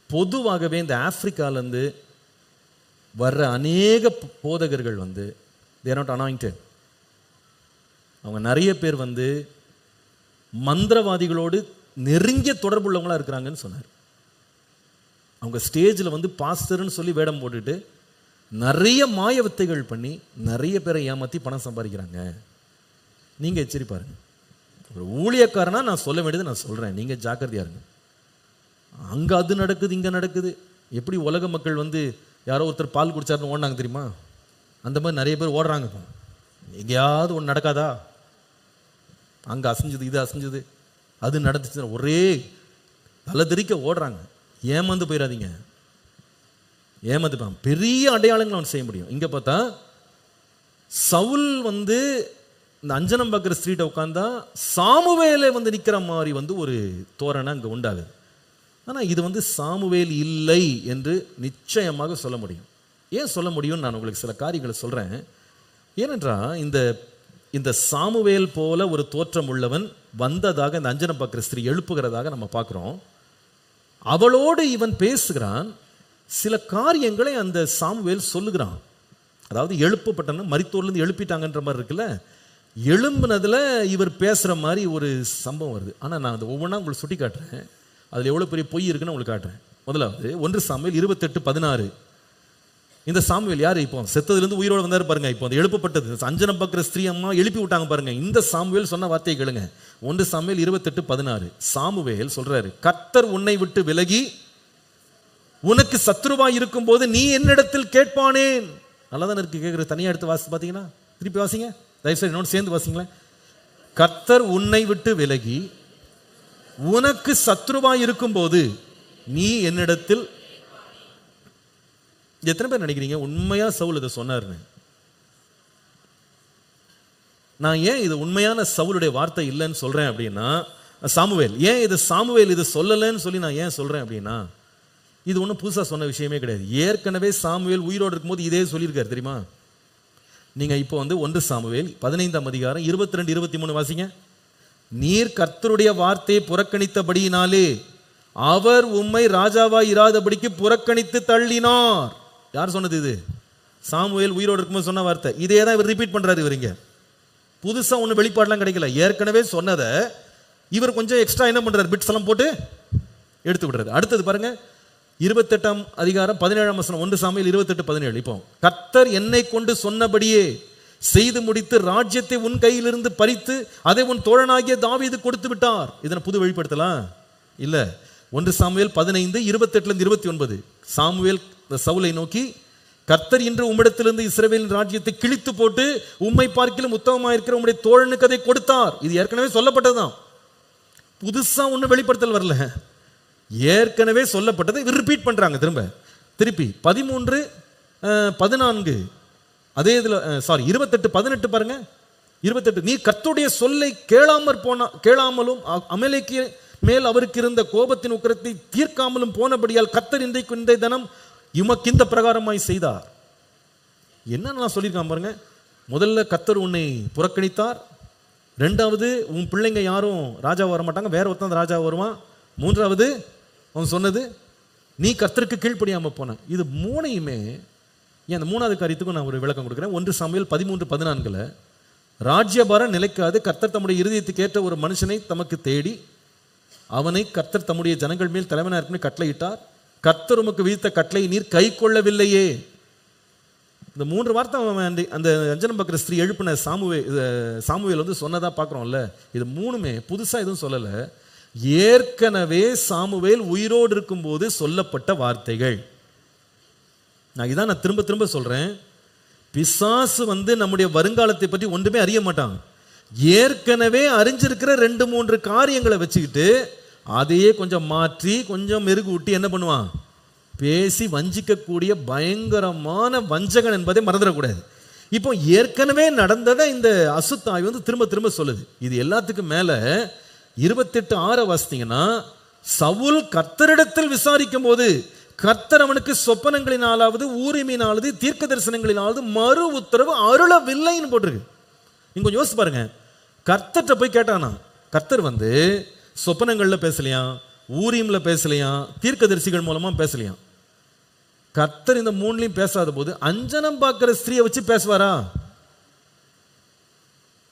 பொதுவாகவே இந்த ஆப்பிரிக்காலேருந்து வர்ற அநேக போதகர்கள் they are not anointed. அவங்க நிறைய பேர் மந்திரவாதிகளோடு நெருங்கிய தொடர்பு உள்ளவங்களா இருக்கிறாங்கன்னு சொன்னார். அவங்க ஸ்டேஜில் பாஸ்டர்னு சொல்லி வேடம் போட்டுட்டு நிறைய மாய வித்தைகள் பண்ணி நிறைய பேரை ஏமாற்றி பணம் சம்பாதிக்கிறாங்க. நீங்கள் எச்சரிப்பாருங்க. ஒரு ஊழியக்காரனா நான் சொல்ல வேண்டியது நான் சொல்கிறேன், நீங்கள் ஜாக்கிரதையா இருங்க. அங்கே அது நடக்குது, இங்கே நடக்குது. எப்படி உலக மக்கள் யாரோ ஒருத்தர் பால் குடிச்சாருன்னு ஓடினாங்க தெரியுமா? அந்த மாதிரி நிறைய பேர் ஓடுறாங்க. எங்கேயாவது ஒன்று நடக்காதா? அங்கே அசைஞ்சது, இது அசைஞ்சது, அது நடந்துச்சு, ஒரே தலை தெறிக்க ஓடுறாங்க. ஏமாந்து போயிடாதீங்க, ஏமாந்துப்பான். பெரிய அடையாளங்கள் அவன் செய்ய முடியும். இங்கே பார்த்தா சவுல் இந்த அஞ்சனம் பார்க்குற ஸ்ட்ரீட்டை உட்காந்தா சாமுவேலை நிற்கிற மாதிரி ஒரு தோரணை அங்கே உண்டாகுது. ஆனால் இது சாமுவேல் இல்லை என்று நிச்சயமாக சொல்ல முடியும். ஏன் சொல்ல முடியும்? நான் உங்களுக்கு சில காரியங்களை சொல்கிறேன். ஏனென்றால் இந்த சாமுவேல் போல ஒரு தோற்றம் உள்ளவன் வந்ததாக இந்த அஞ்சனம் பார்க்குற ஸ்திரீ எழுப்புகிறதாக நம்ம பார்க்குறோம். அவளோடு இவன் பேசுகிறான். சில காரியங்களை அந்த சாமுவேல் சொல்லுகிறான். அதாவது எழுப்பப்பட்டன, மரித்தோர்லேருந்து எழுப்பிட்டாங்கன்ற மாதிரி இருக்குல்ல, எழும்புனதில் இவர் பேசுகிற மாதிரி ஒரு சம்பவம் வருது. ஆனால் நான் அதை ஒவ்வொன்றா உங்களுக்கு சுட்டி காட்டுறேன். அதில் எவ்வளோ பெரிய பொய் இருக்குன்னு உங்களுக்கு காட்டுறேன். முதலாவது 1 சாமுவேல் 28:16. இந்த சாமுவேல் யார்? இப்போ செத்ததுலேருந்து உயிரோடு வந்தார் பாருங்க. இப்போ அந்த எழுப்பப்பட்டது அஞ்சனம் பார்க்குற ஸ்திரீ அம்மா எழுப்பி விட்டாங்க பாருங்க. இந்த சாமுவேல் சொன்ன வார்த்தையை கேளுங்க. 1 சாமுவேல் 28:16. சாமுவேல் சொல்றாரு, கர்த்தர் உன்னை விட்டு விலகி உனக்கு சத்துருவாய் இருக்கும் போது நீ என்னிடத்தில் கேட்பானேன். நல்லா தான் இருக்கு கேட்குறது. தனியாக எடுத்து வாசி பார்த்தீங்கன்னா, திருப்பி வாசிங்க தயவுசெய்து, இன்னொன்று சேர்ந்து வாசிங்களேன். கர்த்தர் உன்னை விட்டு விலகி உனக்கு சத்ருவாய் இருக்கும் போது நீ என்னிடத்தில். எத்தனை பேர் நினைக்கிறீங்க உண்மையா சவுல் இதை சொன்னார்னு? நான் ஏன் இது உண்மையான சவுலுடைய வார்த்தை இல்லைன்னு சொல்றேன் அப்படின்னா, சாமுவேல் ஏன் இது சாமுவேல் இது சொல்லலைன்னு சொல்லி நான் ஏன் சொல்றேன் அப்படின்னா, இது ஒன்றும் புதுசாக சொன்ன விஷயமே கிடையாது. ஏற்கனவே சாமுவேல் உயிரோடு இருக்கும்போது இதே சொல்லியிருக்காரு தெரியுமா? நீங்க இப்போ 1 சாமுவேல் 15ஆம் அதிகாரம் 22, 23 வாசிங்க. நீர் கர்த்தருடைய வார்த்தையை புறக்கணித்தபடியினாலே அவர் உம்மை ராஜாவாய் இராதபடிக்கு புறக்கணித்து தள்ளினார். யார் சொன்னது இது? சாமுவேல் உயிரோடு இருக்கும்போது சொன்ன வார்த்தை இதே தான் இவர் ரிப்பீட் பண்றாரு. இவருங்க புதுசா ஒண்ணு வெளிப்பாடுலாம் கிடைக்கல. ஏற்கனவே சொன்னதை இவர் கொஞ்சம் எக்ஸ்ட்ரா என்ன பண்றாரு, பிட்ஸ் எல்லாம் போட்டு எடுத்து விடுறாரு. அடுத்தது பாருங்க 28ஆம் அதிகாரம் 17ஆம் வசனம், 1 சாமுவேல் 28:17. இப்போ கர்த்தர் என்னை கொண்டு சொன்னபடியே செய்து முடித்து ராஜ்யத்தை உன் கையிலிருந்து பறித்து அதை உன் தோழனாகிய தாவீது கொடுத்து விட்டார். இதனை புது வெளிப்படுத்தலாம் இல்ல. 1 சாமுவேல் 15:28-29. சாமுவேல் சவுலை நோக்கி, கர்த்தர் இன்று உம்மிடத்திலிருந்து இஸ்ரவேலின் ராஜ்யத்தை கிழித்து போட்டு உம்மை பார்க்கிலும் உத்தமமாயிருக்கிற உம்முடைய தோழனுக்கு அதை கொடுத்தார். இது ஏற்கனவே சொல்லப்பட்டதுதான், புதுசா ஒண்ணு வெளிப்படுத்தல் வரல. ஏற்கனவே சொல்லப்பட்டதை ரிப்பீட் பண்றாங்க திருப்பி 13:14 அதே இதுல 28:18 பாருங்க. 28, நீ கர்த்தருடைய சொல்லை கேளாமலும் அமலேக்கு மேல் அவருக்கு இருந்த கோபத்தின் உக்கிரத்தை தீர்க்காமலும் போனபடியால் கர்த்தர் இன்றைய தினம் உமக்கு இந்த பிரகாரமாய் செய்தார். என்ன நான் சொல்லியிருக்கான் பாருங்க. முதல்ல கர்த்தர் உன்னை புறக்கணித்தார். ரெண்டாவது உன் பிள்ளைங்க யாரும் ராஜா வர மாட்டாங்க, வேற ஒருத்தன் ராஜா வருவான். மூன்றாவது அவன் சொன்னது நீ கர்த்தருக்கு கீழ்ப்படியாம போன. இது மூணையுமே அந்த மூணாவது காரியத்துக்கும் நான் ஒரு விளக்கம் கொடுக்குறேன். 1 சாமுவேல் 13:14 ராஜ்யபாரம் நிலைக்காது, கர்த்தர் தம்முடைய இருதயத்துக்கு ஏற்ற ஒரு மனுஷனை தமக்கு தேடி அவனை கர்த்தர் தம்முடைய ஜனங்கள் மேல் தலைவனாக இருக்குன்னு கட்டளையிட்டார். கர்த்தர் உமக்கு விதித்த கட்டளை நீர் கை கொள்ளவில்லையே. இந்த 3 வார்த்தை அந்த அஞ்சனம் பார்க்குற ஸ்திரீ எழுப்பின சாமுவேல் வந்து சொன்னதா பார்க்குறோம்ல. இது மூணுமே புதுசா எதுவும் சொல்லல, ஏற்கனவே சாமுவேல் உயிரோடு இருக்கும்போது சொல்லப்பட்ட வார்த்தைகள். நான் திரும்ப திரும்ப சொல்றேன், பிசாசு வந்து நம்முடைய வருங்காலத்தை பற்றி ஒன்றுமே அறிய மாட்டான். ஏற்கனவே அறிஞ்சிருக்கிற 2-3 காரியங்களை வச்சுக்கிட்டு அதையே கொஞ்சம் மாற்றி கொஞ்சம் மெருகு ஊட்டி என்ன பண்ணுவான், பேசி வஞ்சிக்கக்கூடிய பயங்கரமான வஞ்சகன் என்பதை மறந்துடக்கூடாது. இப்போ ஏற்கனவே நடந்ததை இந்த அசுத்தாய் வந்து திரும்ப திரும்ப சொல்லுது. இது எல்லாத்துக்கும் மேல 28:6 வாசித்தீங்கன்னா, சவுல் கர்த்தரிடத்தில் விசாரிக்கும் போது கர்த்தர் அவனுக்கு சொப்பனங்களினாலாவது ஊரிமினாலாவது தீர்க்க தரிசனங்களினாலாவது மறு உத்தரவு அருளவில்லைன்னு போட்டிருக்கு. நீங்க கொஞ்சம் யோசிச்சு பாருங்க. கர்த்தர்கிட்ட போய் கேட்டானா, கர்த்தர் வந்து சொப்பனங்கள்ல பேசலையாம், ஊரிம்ல பேசலையாம், தீர்க்கதரிசிகள் மூலமா பேசலையாம். கர்த்தர் இந்த மூணுலையும் பேசாத போது அஞ்சனம் பார்க்கிற ஸ்திரியை வச்சு பேசுவாரா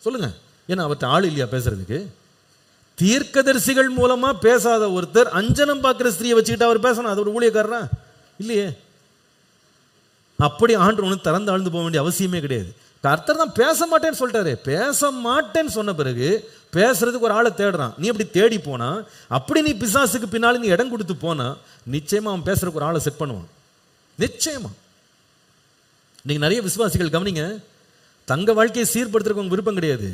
சொல்லுங்க? ஏன்னா அவர்கிட்ட ஆள் இல்லையா பேசுறதுக்கு? தீர்க்கதரிசிகள் மூலமா பேசாத ஒருத்தர் அஞ்சனம் பார்க்கிற ஸ்திரியை வச்சுக்கிட்டு அவர் பேசணும், அது ஒரு ஊழியக்காரரா இல்லையே. அப்படி ஆண்டு ஒன்று திறந்து ஆழ்ந்து போக வேண்டிய அவசியமே கிடையாது. கர்த்தர் தான் பேச மாட்டேன்னு சொல்லிட்டாரு. பேச மாட்டேன்னு சொன்ன பிறகு பேசுறதுக்கு ஒரு ஆளை தேடுறான். நீ அப்படி தேடி போனா, அப்படி நீ பிசாசுக்கு பின்னால நீ இடம் கொடுத்து போனா, நிச்சயமா அவன் பேசுறதுக்கு ஒரு ஆளை செட் பண்ணுவான். நிச்சயமா. நீங்க நிறைய விசுவாசிகள் கவனிங்க, தங்க வாழ்க்கையை சீர்படுத்துறதுக்கு விருப்பம் கிடையாது,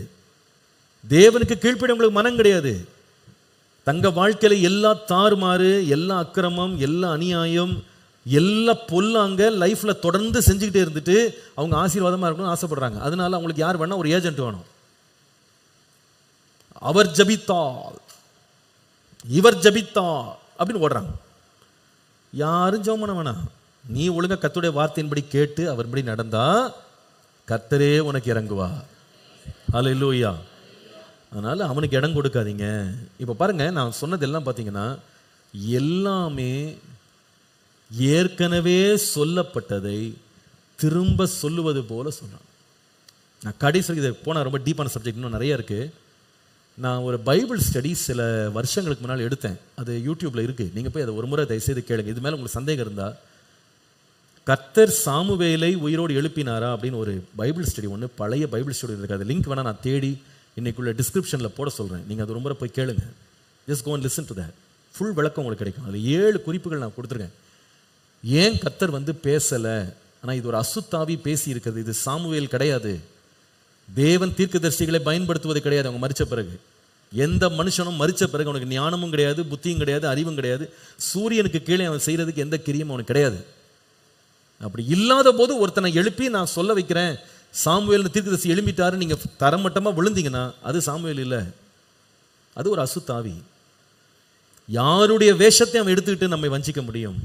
தேவனுக்கு கீழ்ப்படிய உங்களுக்கு மனம் கிடையாது. தங்க வாழ்க்கையில எல்லா தாறுமாறு, எல்லா அக்கிரமம், எல்லா அநியாயம், எல்லா பொல்லாங்க லைஃப்ல தொடர்ந்து செஞ்சுக்கிட்டே இருந்துட்டு அவங்க ஆசீர்வாதமா இருக்கணும்னு ஆசைப்படுறாங்க. அதனால அவங்களுக்கு யார் வேணா, ஒரு ஏஜென்ட் வேணும். அவர் ஜபித்தால் இவர் ஜபித்தால் அப்படின்னு ஓடுறாங்க. யாரும் ஜெபம் பண்ண வேணாம். நீ ஒழுங்கா கர்த்தருடைய வார்த்தையின்படி கேட்டு அவர்படி நடந்தா கர்த்தரே உனக்கு இறங்குவார். ஹல்லேலூயா. அதனால அவனுக்கு இடம் கொடுக்காதீங்க. இப்ப பாருங்க, நான் சொன்னதெல்லாம் பார்த்தீங்கன்னா எல்லாமே ஏற்கனவே சொல்லப்பட்டதை திரும்ப சொல்லுவது போல சொன்னான். நான் கடைசி இதை போனால் ரொம்ப டீப்பான சப்ஜெக்ட் இன்னும் நிறைய இருக்கு. நான் ஒரு பைபிள் ஸ்டடி சில வருஷங்களுக்கு முன்னால் எடுத்தேன். அது யூடியூப்ல இருக்கு, நீங்க போய் அதை ஒரு முறை தயவுசெய்து கேளுங்க. இது மேல உங்களுக்கு சந்தேகம் இருந்தா, கர்த்தர் சாமுவேலை உயிரோடு எழுப்பினாரா அப்படின்னு ஒரு பைபிள் ஸ்டடி ஒன்று, பழைய பைபிள் ஸ்டடி இருக்கு. அது லிங்க் வேணா நான் தேடி இன்னைக்குள்ள டிஸ்கிரிப்ஷன்ல போட சொல்றேன். நீங்க அது ஒரு முறை போய் கேளுங்க. Just go and listen to that. Full விளக்கம் உங்களுக்கு கிடைக்கும். அதில் 7 குறிப்புகள் நான் கொடுத்துருக்கேன். ஏன் கர்த்தர் வந்து பேசலை, ஆனால் இது ஒரு அசுத்தாவி பேசி இருக்கிறது. இது சாமுவேல் கிடையாது. தேவன் தீர்க்கதரிசிகளை பயன்படுத்துவது கிடையாது. அவங்க மரிச்ச பிறகு எந்த மனுஷனும் மரிச்ச பிறகு அவனுக்கு ஞானமும் கிடையாது, புத்தியும் கிடையாது, அறிவும் கிடையாது. சூரியனுக்கு கீழே அவன் செய்யறதுக்கு எந்த கிரியும் அவனுக்கு கிடையாது. அப்படி இல்லாத போது ஒருத்தனை எழுப்பி நான் சொல்ல வைக்கிறேன், சாமுவேல் தீர்க்கதரிசி எழுப்பிட்டாரு, நீங்க தரமட்டமா விழுந்தீங்கன்னா அது சாமுவேல் இல்லை, அது ஒரு அசுத்தாவி. யாருடைய வேஷத்தை அவன் எடுத்துக்கிட்டு நம்மை வஞ்சிக்க முடியும்?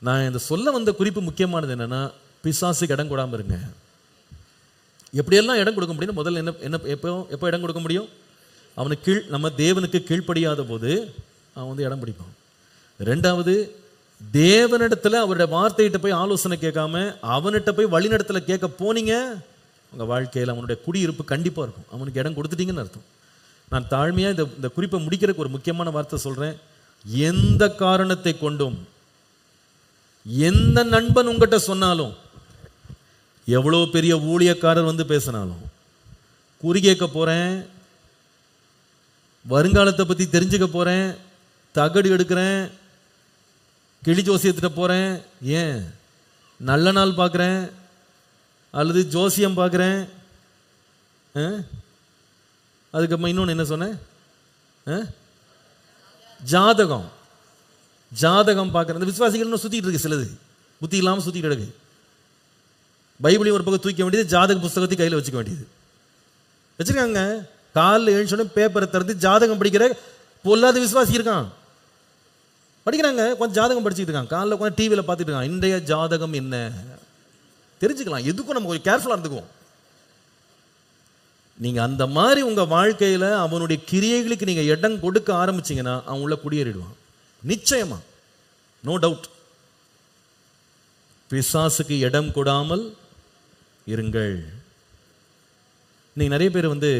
நான் இந்த சொல்ல வந்த குறிப்பு முக்கியமானது என்னன்னா, பிசாசுக்கு இடம் கொடாம இருங்க. எப்படியெல்லாம் இடம் கொடுக்க முடியும்? முதல்ல என்ன எப்போ இடம் கொடுக்க முடியும்? அவனுக்கு நம்ம தேவனுக்கு கீழ்ப்படியாத போது அவன் வந்து இடம் பிடிப்பான். ரெண்டாவது, தேவனிடத்துல அவருடைய வார்த்தையிட்ட போய் ஆலோசனை கேட்காம அவன்கிட்ட போய் வழிநடத்துல கேட்க போனீங்க, உங்க வாழ்க்கையில் அவனுடைய குடியிருப்பு கண்டிப்பா இருக்கும். அவனுக்கு இடம் கொடுத்துட்டீங்கன்னு அர்த்தம். நான் தாழ்மையா இந்த குறிப்பை முடிக்கிறதுக்கு ஒரு முக்கியமான வார்த்தை சொல்றேன். எந்த காரணத்தை கொண்டும் எந்த நண்பன் உங்ககிட்ட சொன்னாலும், எவ்வளோ பெரிய ஊழியக்காரர் வந்து பேசினாலும், குறி கேட்க போறேன், வருங்காலத்தை பத்தி தெரிஞ்சுக்க போறேன், தகடு எடுக்கிறேன், கிளி ஜோசியத்திட்ட போறேன், ஏன் நல்ல நாள் பார்க்குறேன் அல்லது ஜோசியம் பார்க்குறேன், அதுக்கப்புறம் இன்னொன்று என்ன சொன்னேன், ஜாதகம் பார்க்குறேன். இந்த விசுவாசிகள் இன்னும் சுற்றிட்டு இருக்கு, சிலது புத்தி இல்லாமல் சுற்றிட்டு இருக்கு. பைபிளையும் ஒரு பக்கம் தூக்க வேண்டியது, ஜாதக புஸ்தகத்தையும் கையில் வச்சுக்க வேண்டியது வச்சுருக்காங்க. காலில் எழுந்தோடனே பேப்பரை திறந்து ஜாதகம் படிக்கிற பொல்லாத விசுவாசி இருக்கான். படிக்கிறாங்க, கொஞ்சம் ஜாதகம் படிச்சுட்டு இருக்காங்க, காலையில் கொஞ்சம் டிவியில் பார்த்துட்டு இருக்காங்க. இன்றைய ஜாதகம் என்ன தெரிஞ்சுக்கலாம். எதுக்கும் நம்ம கொஞ்சம் கேர்ஃபுல்லாக இருந்துக்குவோம். நீங்கள் அந்த மாதிரி உங்கள் வாழ்க்கையில் அவனுடைய கிரியைகளுக்கு நீங்கள் இடம் கொடுக்க ஆரம்பிச்சிங்கன்னா அவன் உள்ள குடியேறிடுவான் நிச்சயமா, நோ டவுட். பிசாசுக்கு இடம் கொடாமல் இருங்கள். நீங்கள் நிறைய பேர் வந்து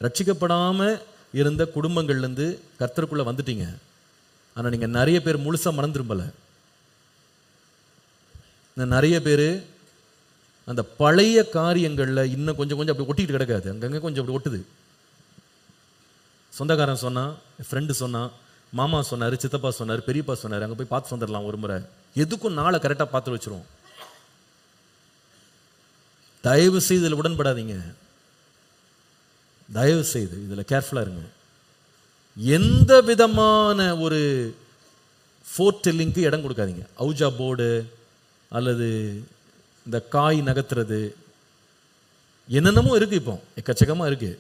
ரட்சிக்கப்படாமல் இருந்த குடும்பங்கள்லேருந்து கர்த்தருக்குள்ளே வந்துட்டீங்க. ஆனால் நீங்கள் நிறைய பேர் முழுசாக மனம் திரும்பலை. நிறைய பேர் அந்த பழைய காரியங்களில் இன்னும் கொஞ்சம் கொஞ்சம் அப்படி ஒட்டிக்கிட்டு கிடக்காது, அங்கங்கே கொஞ்சம் அப்படி ஒட்டுது. சொந்தக்காரன் சொன்னான், ஃப்ரெண்டு சொன்னான், மாமா சொன்னார், சித்தப்பா சொன்னார், பெரியப்பா சொன்னார், அங்கே போய் பார்த்து வந்துடலாம் ஒரு முறை. எதுக்கும் நாளை கரெக்டாக பார்த்து வச்சிருவோம். தயவு செய்து இதில் உடன்படாதீங்க. தயவு செய்து இதில் கேர்ஃபுல்லாக இருங்க. எந்த விதமான ஒரு ஃபோர்ட் டெல்லிங்க்கு இடம் கொடுக்காதீங்க. அவுஜா போர்டு அல்லது இந்த காய் நகர்த்துறது என்னென்னமோ இருக்கு, இப்போ எக்கச்சக்கமாக இருக்கு.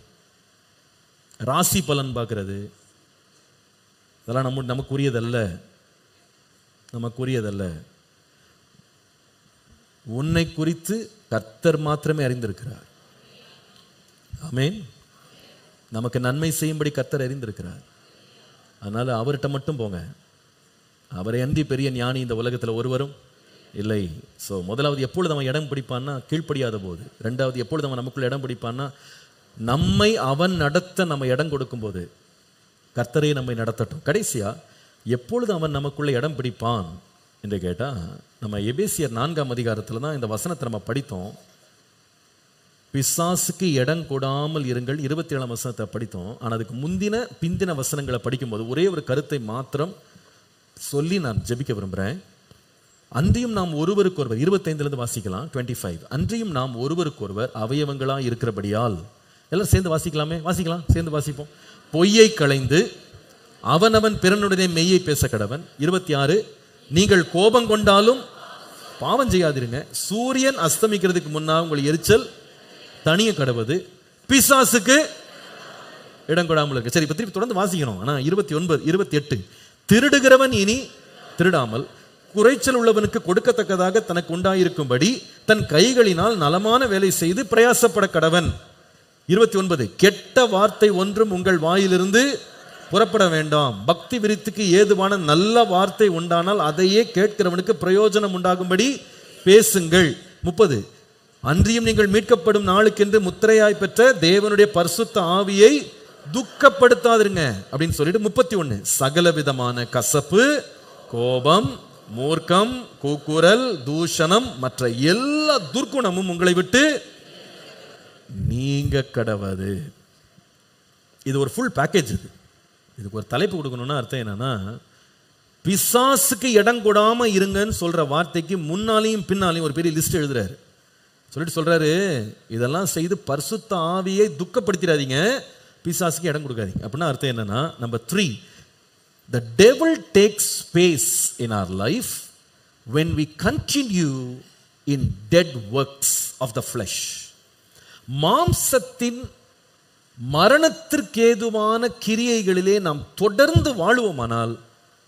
ராசி பலன் பார்க்கறது, இதெல்லாம் நமக்குரியதல்ல, நமக்குரியதல்ல. உன்னை குறித்து கர்த்தர் மாத்திரமே அறிந்திருக்கிறார். ஆமென். நமக்கு நன்மை செய்யும்படி கர்த்தர் அறிந்திருக்கிறார். அதனால அவர்கிட்ட மட்டும் போங்க. அவரை அன்றி பெரிய ஞானி இந்த உலகத்தில் ஒருவரும் இல்லை. ஸோ முதலாவது எப்பொழுது அவன் இடம் பிடிப்பான்னா கீழ்ப்படியாத போது. ரெண்டாவது எப்பொழுது அவன் நமக்குள்ள இடம் பிடிப்பான்னா நம்மை அவன் நடத்த நம்ம இடம் கொடுக்கும்போது. கர்த்தரே நம்மை நடத்தட்டும். கடைசியா எப்பொழுது அவன் நமக்குள்ள இடம் பிடிப்பான் என்று கேட்டால், நம்ம எபேசியர் 4ஆம் அதிகாரத்தில் தான் இந்த வசனத்தை நம்ம படித்தோம். பிசாசுக்கு இடம் கொடாமல் இருங்கள் 27ஆம் வசனத்தை படித்தோம். ஆனால் அதுக்கு பிந்தின வசனங்களை படிக்கும்போது ஒரே ஒரு கருத்தை மாத்திரம் சொல்லி நான் ஜெபிக்க விரும்புகிறேன். அன்றியும் நாம் ஒருவருக்கொருவர், 25லேருந்து வாசிக்கலாம், 25. அன்றியும் நாம் ஒருவருக்கொருவர் அவயவங்களா இருக்கிறபடியால், எல்லாம் சேர்ந்து வாசிக்கலாமே, வாசிக்கலாம், சேர்ந்து வாசிப்போம். பொய்யை களைந்து அவனவன் பிறனுடனே மெய்யை பேச கடவன். 26, நீங்கள் கோபம் கொண்டாலும் பாவம் செய்யாதிருங்க. சூரியன் அஸ்தமிக்கிறதுக்கு முன்னால் உங்கள் எரிச்சல் தனிய கடவுது, பிசாசுக்கு இடம் கொடாமல் இருக்கு. சரி, இப்ப திருப்பி தொடர்ந்து வாசிக்கணும். ஆனா 29, 28, திருடுகிறவன் இனி திருடாமல் குறைச்சல் உள்ளவனுக்கு கொடுக்கத்தக்கதாக தனக்கு உண்டாயிருக்கும்படி தன் கைகளினால் நலமான வேலை செய்து பிரயாசப்பட கடவன். 29, கெட்ட வார்த்தை ஒன்றும் உங்கள் வாயிலிருந்து புறப்பட வேண்டாம். பக்தி விருத்திக்கு ஏதுவான நல்ல வார்த்தை உண்டானால் அதையே கேட்கிறவனுக்கு பிரயோஜனம் உண்டாகும்படி பேசுங்கள். 30, அன்றியும் நீங்கள் மீட்கப்படும் நாளுக்கென்று முத்திரையாய் பெற்ற தேவனுடைய பரிசுத்த ஆவியை துக்கப்படுத்தாதிருங்க அப்படின்னு சொல்லிட்டு 31, சகல விதமான கசப்பு, கோபம், மூர்க்கம், கூக்குரல், தூஷணம் மற்ற எல்லா துர்க்குணமும் உங்களை விட்டு நீங்க கடவது. இது ஒரு ஃபுல் பேக்கேஜ். இதுக்கு ஒரு தலைப்பு கொடுக்கணும்னா அர்த்தம் என்னன்னா, பிசாசுக்கு இடம் கொடாம இருங்கன்னு சொல்ற வார்த்தைக்கு முன்னாலையும் பின்னாலையும் ஒரு பெரிய லிஸ்ட் எழுதுறாரு. சொல்லிட்டு சொல்றாரு, இதெல்லாம் செய்து பரிசுத்த ஆவியை துக்கப்படுத்திடாதீங்க, பிசாசுக்கு இடம் கொடுக்காதீங்க. அப்படின்னா அர்த்தம் என்னன்னா, number 3, the devil takes space in our life when we continue in dead works of the flesh. மாம்சத்தின் மரணத்திற்கேதுவான கிரியைகளிலே நாம் தொடர்ந்து வாழுவோமானால்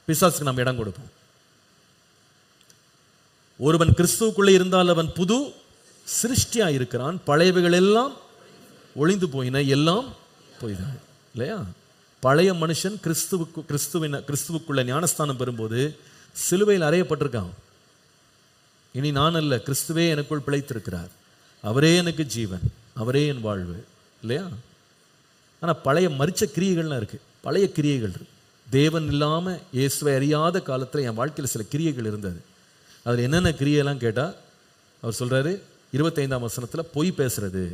பிசாசுக்கு நாம் இடம் கொடுப்போம். ஒருவன் கிறிஸ்துவுக்குள்ளே இருந்தால் அவன் புது சிருஷ்டியா இருக்கிறான், பழையவைகள் எல்லாம் ஒளிந்து போயின, எல்லாம் போயின. இல்லையா? பழைய மனுஷன் கிறிஸ்துவுக்குள்ள ஞானஸ்தானம் பெறும்போது சிலுவையில் அறையப்பட்டிருக்கான். இனி நான் அல்ல, கிறிஸ்துவே எனக்குள் பிழைத்திருக்கிறார், அவரே எனக்கு ஜீவன், அவரே என் வாழ்வு, இல்லையா? ஆனால் பழைய மரிச்ச கிரியைகள்லாம் இருக்கு, பழைய கிரியைகள் இருக்கு. தேவன் இல்லாமல் இயேசுவை அறியாத காலத்தில் என் வாழ்க்கையில் சில கிரியைகள் இருந்தது. அதில் என்னென்ன கிரியையெல்லாம் கேட்டால் அவர் சொல்கிறாரு, 25ஆம் வசனத்தில் பொய் பேசுறது,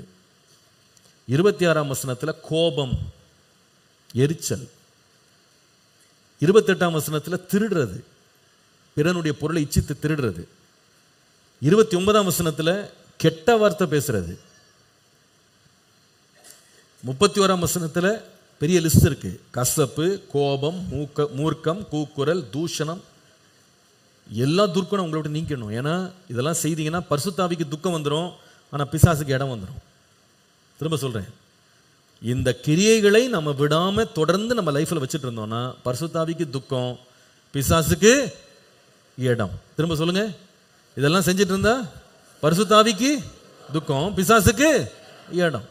26ஆம் வசனத்தில் கோபம், எரிச்சல், 28ஆம் வசனத்தில் திருடுறது, பிறனுடைய பொருளை இச்சித்து திருடுறது, 29ஆம் வசனத்தில் கெட்ட வார்த்தை பேசுறது, 31ஆம் வசனத்தில் பெரிய லிஸ்ட் இருக்கு, கசப்பு, கோபம், மூர்க்கம், கூக்குரல், தூஷணம், எல்லா துர்க்குணம் உங்களோட நீக்கணும். ஏன்னா இதெல்லாம் செய்தீங்கன்னா பரிசுத்தாவிக்கு துக்கம் வந்துடும், ஆனால் பிசாசுக்கு இடம் வந்துடும். திரும்ப சொல்றேன், இந்த கிரியைகளை நம்ம விடாம தொடர்ந்து நம்ம லைஃப்ல வச்சுட்டு இருந்தோம்னா பரிசுத்தாவிக்கு துக்கம், பிசாசுக்கு இடம். திரும்ப சொல்லுங்க, இதெல்லாம் செஞ்சுட்டு இருந்தா பரிசுத்தாவிக்கு துக்கம், பிசாசுக்கு இடம்.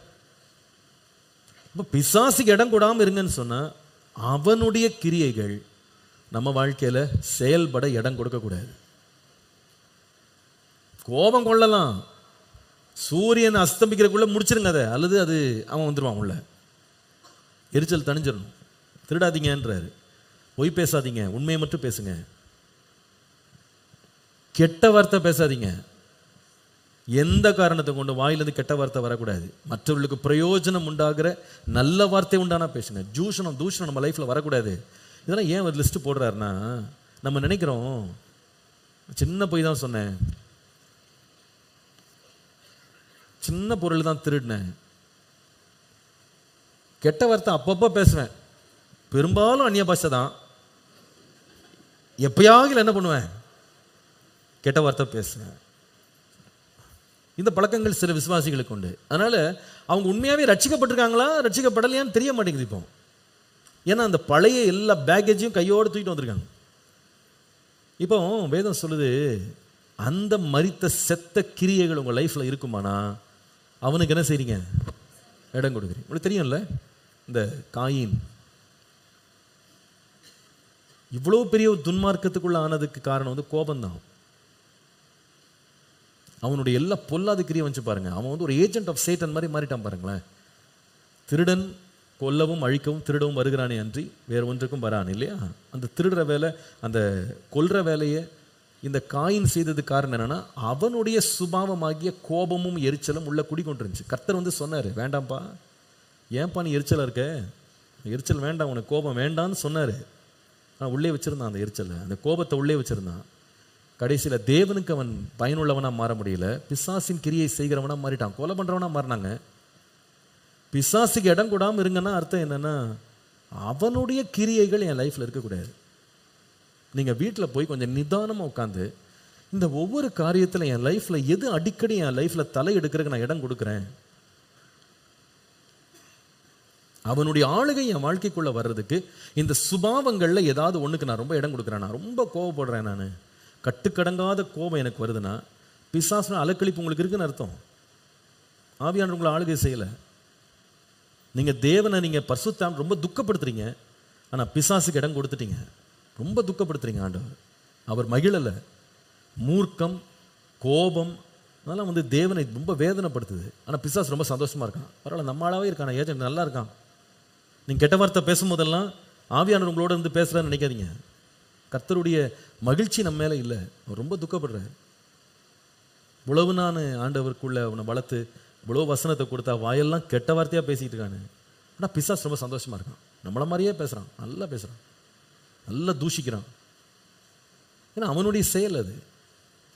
இப்போ பிசாசுக்கு இடம் கூடாம இருங்கன்னு சொன்னா அவனுடைய கிரியைகள் நம்ம வாழ்க்கையில செயல்பட இடம் கொடுக்க கூடாது. கோபம் கொள்ளலாம், சூரியன் அஸ்தமிக்கிறதுக்குள்ள முடிச்சிருங்க அதை, அல்லது அது அவன் வந்துடுவான் உள்ள. எரிச்சல் தணிஞ்சிடணும். திருடாதீங்கன்றாரு, பொய் பேசாதீங்க, உண்மையை மட்டும் பேசுங்க, கெட்ட வார்த்தை பேசாதீங்க. எந்த காரணத்தை கொண்டு வாயிலிருந்து கெட்ட வார்த்தை வரக்கூடாது. மற்றவர்களுக்கு பிரயோஜனம் உண்டாகிற நல்ல வார்த்தை உண்டானா பேசுங்க. தூஷணம் நம்ம லைஃப்ல வரக்கூடாது. இதெல்லாம் ஏன் ஒரு லிஸ்ட் போடுறாருன்னா, நம்ம நினைக்கிறோம் சின்ன பொய் தான் சொன்னேன், சின்ன பொருள் தான் திருடினேன், கெட்ட வார்த்தை அப்பப்போ பேசுவேன், பெரும்பாலும் அந்நிய பாஷை தான், எப்பயாவது என்ன பண்ணுவேன், கெட்ட வார்த்தை பேசுவேன். இந்த பழக்கங்கள் சில விசுவாசிகளுக்கு உண்டு. அதனால அவங்க உண்மையாவே ரட்சிக்கப்பட்டிருக்காங்களா ரட்சிக்கப்படலையான்னு தெரிய மாட்டேங்குது இப்போ. ஏன்னா அந்த பழைய எல்லா பேக்கேஜையும் கையோடு தூக்கிட்டு வந்திருக்காங்க. இப்போ வேதம் சொல்லுது, அந்த மரித்த செத்த கிரியைகள் உங்க லைஃப்ல இருக்குமானா அவனுக்கு என்ன செய்றீங்க, இடம் கொடுக்குறீங்க. உங்களுக்கு தெரியும்ல, இந்த காயின் இவ்வளவு பெரிய துன்மார்க்கத்துக்குள்ள ஆனதுக்கு காரணம் வந்து கோபம்தான். அவனுடைய எல்லா பொல்லாத கிரியை வச்சு பாருங்க, அவன் வந்து ஒரு ஏஜென்ட் ஆஃப் சேட்டன் மாதிரி மாறிட்டான் பாருங்களேன். திருடன் கொல்லவும் அழிக்கவும் திருடவும் வருகிறானே அன்றி வேறு ஒன்றுக்கும் வரான், இல்லையா? அந்த திருடுற வேலை, அந்த கொல்ற வேலையை இந்த காயின் செய்தது காரணம் என்னன்னா, அவனுடைய சுபாவமாகிய கோபமும் எரிச்சலும் உள்ள குடிக்கொண்டிருந்துச்சு. கர்த்தர் வந்து சொன்னாரு, வேண்டாம்ப்பா, ஏன்பா நீ எரிச்சலா இருக்க, எரிச்சல் வேண்டாம், உனக்கு கோபம் வேண்டாம்னு சொன்னாரு. உள்ளே வச்சிருந்தான் அந்த எரிச்சலை, அந்த கோபத்தை உள்ளே வச்சிருந்தான். கடைசியில் தேவனுக்கு அவன் பயனுள்ளவனா மாற முடியல, பிசாசின் கிரியை செய்கிறவனா மாறிட்டான், கொலை பண்றவனா மாறினாங்க. பிசாசுக்கு இடம் கூடாமல் இருங்கன்னா அர்த்தம் என்னன்னா, அவனுடைய கிரியைகள் என் லைஃப்ல இருக்கக்கூடாது. நீங்க வீட்டில் போய் கொஞ்சம் நிதானமா உட்காந்து, இந்த ஒவ்வொரு காரியத்தில் என் லைஃப்ல எது அடிக்கடி என் லைஃப்ல தலை எடுக்கிறதுக்கு நான் இடம் கொடுக்குறேன், அவனுடைய ஆளுகை என் வாழ்க்கைக்குள்ள வர்றதுக்கு இந்த சுபாவங்கள்ல ஏதாவது ஒண்ணுக்கு நான் ரொம்ப இடம் கொடுக்குறேன், நான் ரொம்ப கோவப்படுறேன், நான் கட்டுக்கடங்காத கோபம் எனக்கு வருதுன்னா பிசாசுன அலக்களிப்பு உங்களுக்கு இருக்குன்னு அர்த்தம். ஆவியானவர் உங்களை ஆளுகை செய்யலை. நீங்க தேவனை நீங்க பரிசுத்தம் ரொம்ப துக்கப்படுத்துறீங்க, ஆனா பிசாசுக்கு இடம் கொடுத்துட்டீங்க, ரொம்ப துக்கப்படுத்துறீங்க ஆண்டவர். அவர் மகிழல. மூர்க்கம், கோபம், அதெல்லாம் வந்து தேவனை ரொம்ப வேதனைப்படுத்துது. ஆனா பிசாசு ரொம்ப சந்தோஷமா இருக்கான், பரவாயில்ல நம்மளாவே இருக்கான், ஏஜென்ட் நல்லா இருக்கான். நீங்க கெட்ட வார்த்தை பேசும்போதெல்லாம் ஆவியானவர் உங்களோட இருந்து பேசுறான்னு நினைக்காதீங்க. கர்த்தருடைய மகிழ்ச்சி நம்ம மேலே இல்லை, அவர் ரொம்ப துக்கப்படுறார். இவ்வளவு நான் ஆண்டவருக்குள்ள அவனை வளர்த்து இவ்வளவு வசனத்தை கொடுத்தா வாயெல்லாம் கெட்ட வார்த்தையா பேசிட்டு இருக்கானு, ஆனால் பிசாசு ரொம்ப சந்தோஷமா இருக்கான், நம்மள மாதிரியே பேசுறான், நல்லா பேசுறான், நல்லா தூஷிக்கிறான். ஏன்னா அவனுடைய செயல் அது,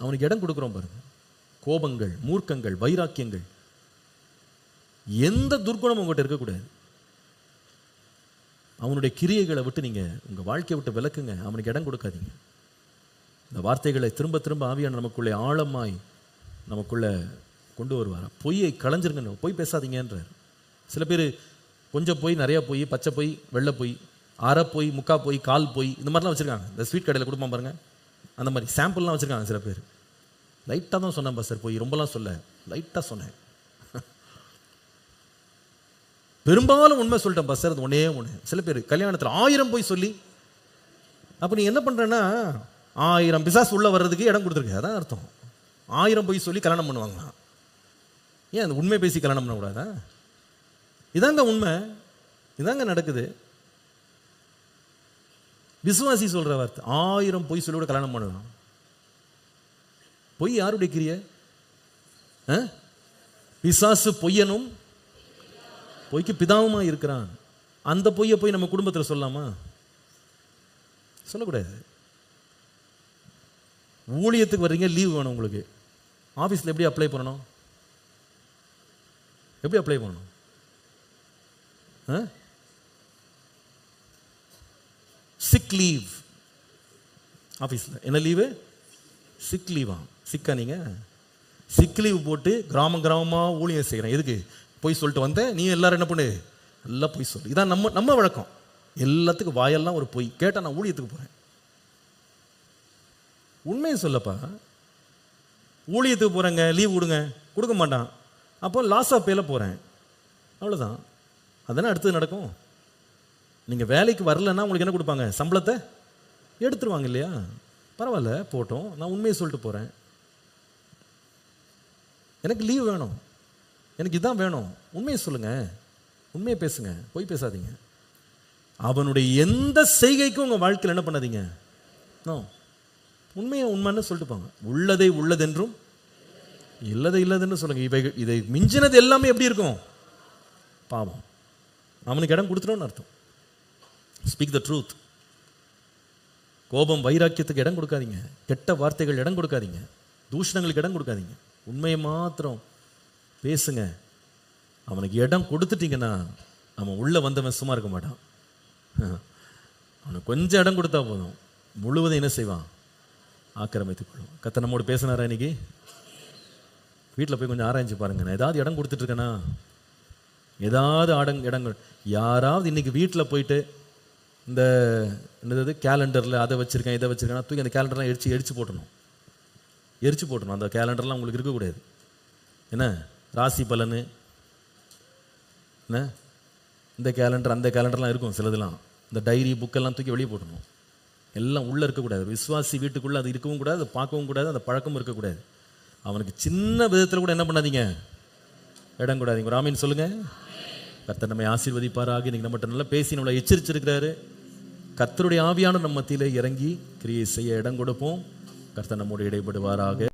அவனுக்கு இடம் கொடுக்குறோம் பாருங்க. கோபங்கள், மூர்க்கங்கள், வைராக்கியங்கள், எந்த துர்குணமும் உங்கள்கிட்ட இருக்கக்கூடாது. அவனுடைய கிரியைகளை விட்டு நீங்க உங்க வாழ்க்கையை விட்டு விலக்குங்க, அவனுக்கு இடம் கொடுக்காதீங்க. இந்த வார்த்தைகளை திரும்ப திரும்ப ஆவியான நமக்குள்ளே ஆழமாய் நமக்குள்ள கொண்டு வருவார். பொய்யை களைஞ்சிருங்க, பொய் பேசாதீங்கன்றார். சில பேர் கொஞ்சம் பொய், நிறைய பொய், பச்சை பொய், வெள்ளை பொய், அரை பொய், முக்கா பொய், கால் பொய், இந்த மாதிரிலாம் வச்சிருக்காங்க. இந்த ஸ்வீட் கடையில் கொடுப்பான் பாருங்க, அந்த மாதிரி சாம்பிள்லாம் வச்சிருக்காங்க சில பேர். லைட்டாக தான் சொன்னேன் சார், பொய் ரொம்பலாம் சொல்ல, லைட்டாக சொன்னேன். பெரும்பாலும் உண்மை சொல்லிட்டேன் சார், அது ஒன்னே ஒன்று. சில பேர் கல்யாணத்தில் 1000 பொய் சொல்லி, அப்போ நீ என்ன பண்ணுறேன்னா 1000 பிசாசு உள்ள வர்றதுக்கு இடம் கொடுத்துருக்கு. அதான் அர்த்தம். 1000 பொய் சொல்லி கல்யாணம் பண்ணுவாங்க. ஏன் அந்த உண்மை பேசி கல்யாணம் பண்ணக்கூடாதா? இதாங்க உண்மை, இதாங்க நடக்குது. விசுவாசி சொல்ற வார்த்தை, 1000 பொய் சொல்லி கூட கல்யாணம் பண்ணலாம். பொய் யாருடைய கிரிய? பிசாசு பொய்யனும் பொய்க்கு பிதாவுமா இருக்கிறான். அந்த பொய்யை போய் நம்ம குடும்பத்தில் சொல்லலாமா? சொல்லக்கூடாது. ஊழியத்துக்கு வர்றீங்க, லீவ் வேணும் உங்களுக்கு. ஆஃபீஸில் எப்படி அப்ளை பண்ணணும்? எப்படி அப்ளை பண்ணணும்? Sick leave. ஆஃபீஸில் என்ன லீவு? சிக் லீவா? சிக்கா நீங்கள்? சிக் லீவ் போட்டு கிராமமாக ஊழியம் செய்கிறேன். எதுக்கு? போய் சொல்லிட்டு வந்தேன், நீ எல்லாரும் என்ன பண்ணு, எல்லாம் போய் சொல்லு. இதான் நம்ம வழக்கம். எல்லாத்துக்கும் வாயெல்லாம் ஒரு பொய். கேட்டால் நான் ஊழியத்துக்கு போகிறேன். உண்மையை சொல்லப்பா. ஊழியத்துக்கு போகிறேங்க, லீவ் கொடுங்க, கொடுக்க மாட்டான். அப்போ லாஸ் ஆஃப் பேல போகிறேன், அவ்வளோதான். அதனால் அடுத்தது நடக்கும். நீங்கள் வேலைக்கு வரலன்னா உங்களுக்கு என்ன கொடுப்பாங்க? சம்பளத்தை எடுத்துருவாங்க இல்லையா? பரவாயில்ல போட்டோம், நான் உண்மையை சொல்லிட்டு போகிறேன். எனக்கு லீவ் வேணும், எனக்கு இதான் வேணும். உண்மையை சொல்லுங்கள், உண்மையை பேசுங்க, போய் பேசாதீங்க. அவனுடைய எந்த செய்கைக்கும் உங்கள் வாழ்க்கையில் என்ன பண்ணாதீங்க. உண்மையை உண்மைன்னு சொல்லிட்டு போங்க. உள்ளதை உள்ளதென்றும் இல்லதை இல்லதுன்னு சொல்லுங்க. இதை மிஞ்சினது எல்லாமே எப்படி இருக்கும்? பாவம். அவனுக்கு இடம் கொடுத்துட்டோன்னு அர்த்தம். Speak the truth. கோபம் வைராக்கியத்துக்கு இடம் கொடுக்காதீங்க. கெட்ட வார்த்தைகள் இடம் கொடுக்காதீங்க. தூஷணங்களுக்கு இடம் கொடுக்காதீங்க. உண்மையை மாத்திரம் பேசுங்க. அவனுக்கு இடம் கொடுத்துட்டீங்கன்னா அவன் உள்ள வந்தவன் சும்மா இருக்க மாட்டான். அவனுக்கு கொஞ்சம் இடம் கொடுத்தா போதும், முழுவதும் என்ன செய்வான்? ஆக்கிரமித்துக் கொள்ளும். கர்த்தர் நம்மோடு பேசினாரா இன்னைக்கு? வீட்டில் போய் கொஞ்சம் ஆராய்ச்சி பாருங்க. நான் ஏதாவது இடம் கொடுத்துட்டு இருக்கேனா? ஏதாவது இடங்கள் யாராவது இன்னைக்கு வீட்டில் போயிட்டு இந்த என்னது கேலண்டரில் அதை வச்சுருக்கேன் இதை வச்சுருக்கேன் தூக்கி அந்த கேலண்டர்லாம் எரிச்சு போட்டணும். அந்த கேலண்டர்லாம் உங்களுக்கு இருக்கக்கூடாது. என்ன ராசி பலனு என்ன இந்த கேலண்டர் அந்த கேலண்டர்லாம் இருக்கும். சிலதுலாம் இந்த டைரி புக்கெல்லாம் தூக்கி வெளியே போட்டணும். எல்லாம் உள்ளே இருக்கக்கூடாது. விசுவாசி வீட்டுக்குள்ளே அது இருக்கவும் கூடாது, அதை பார்க்கவும் கூடாது, அந்த பழக்கமும் இருக்கக்கூடாது. அவனுக்கு சின்ன விதத்தில் கூட என்ன பண்ணாதீங்க, இடம் கூடாதீங்க. ஒரு ஆமீன் சொல்லுங்கள். கர்த்தர் நம்மை ஆசீர்வதிப்பாராக. இன்னைக்கு நம்மகிட்ட நல்லா பேசி நம்மளை எச்சரிச்சிருக்கிறாரு. கர்த்தருடைய ஆவியான நம்ம மத்தியிலே இறங்கி கிரியை செய்ய இடம் கொடுப்போம். கர்த்தர் நம்மோடு இடைப்படுவாராக.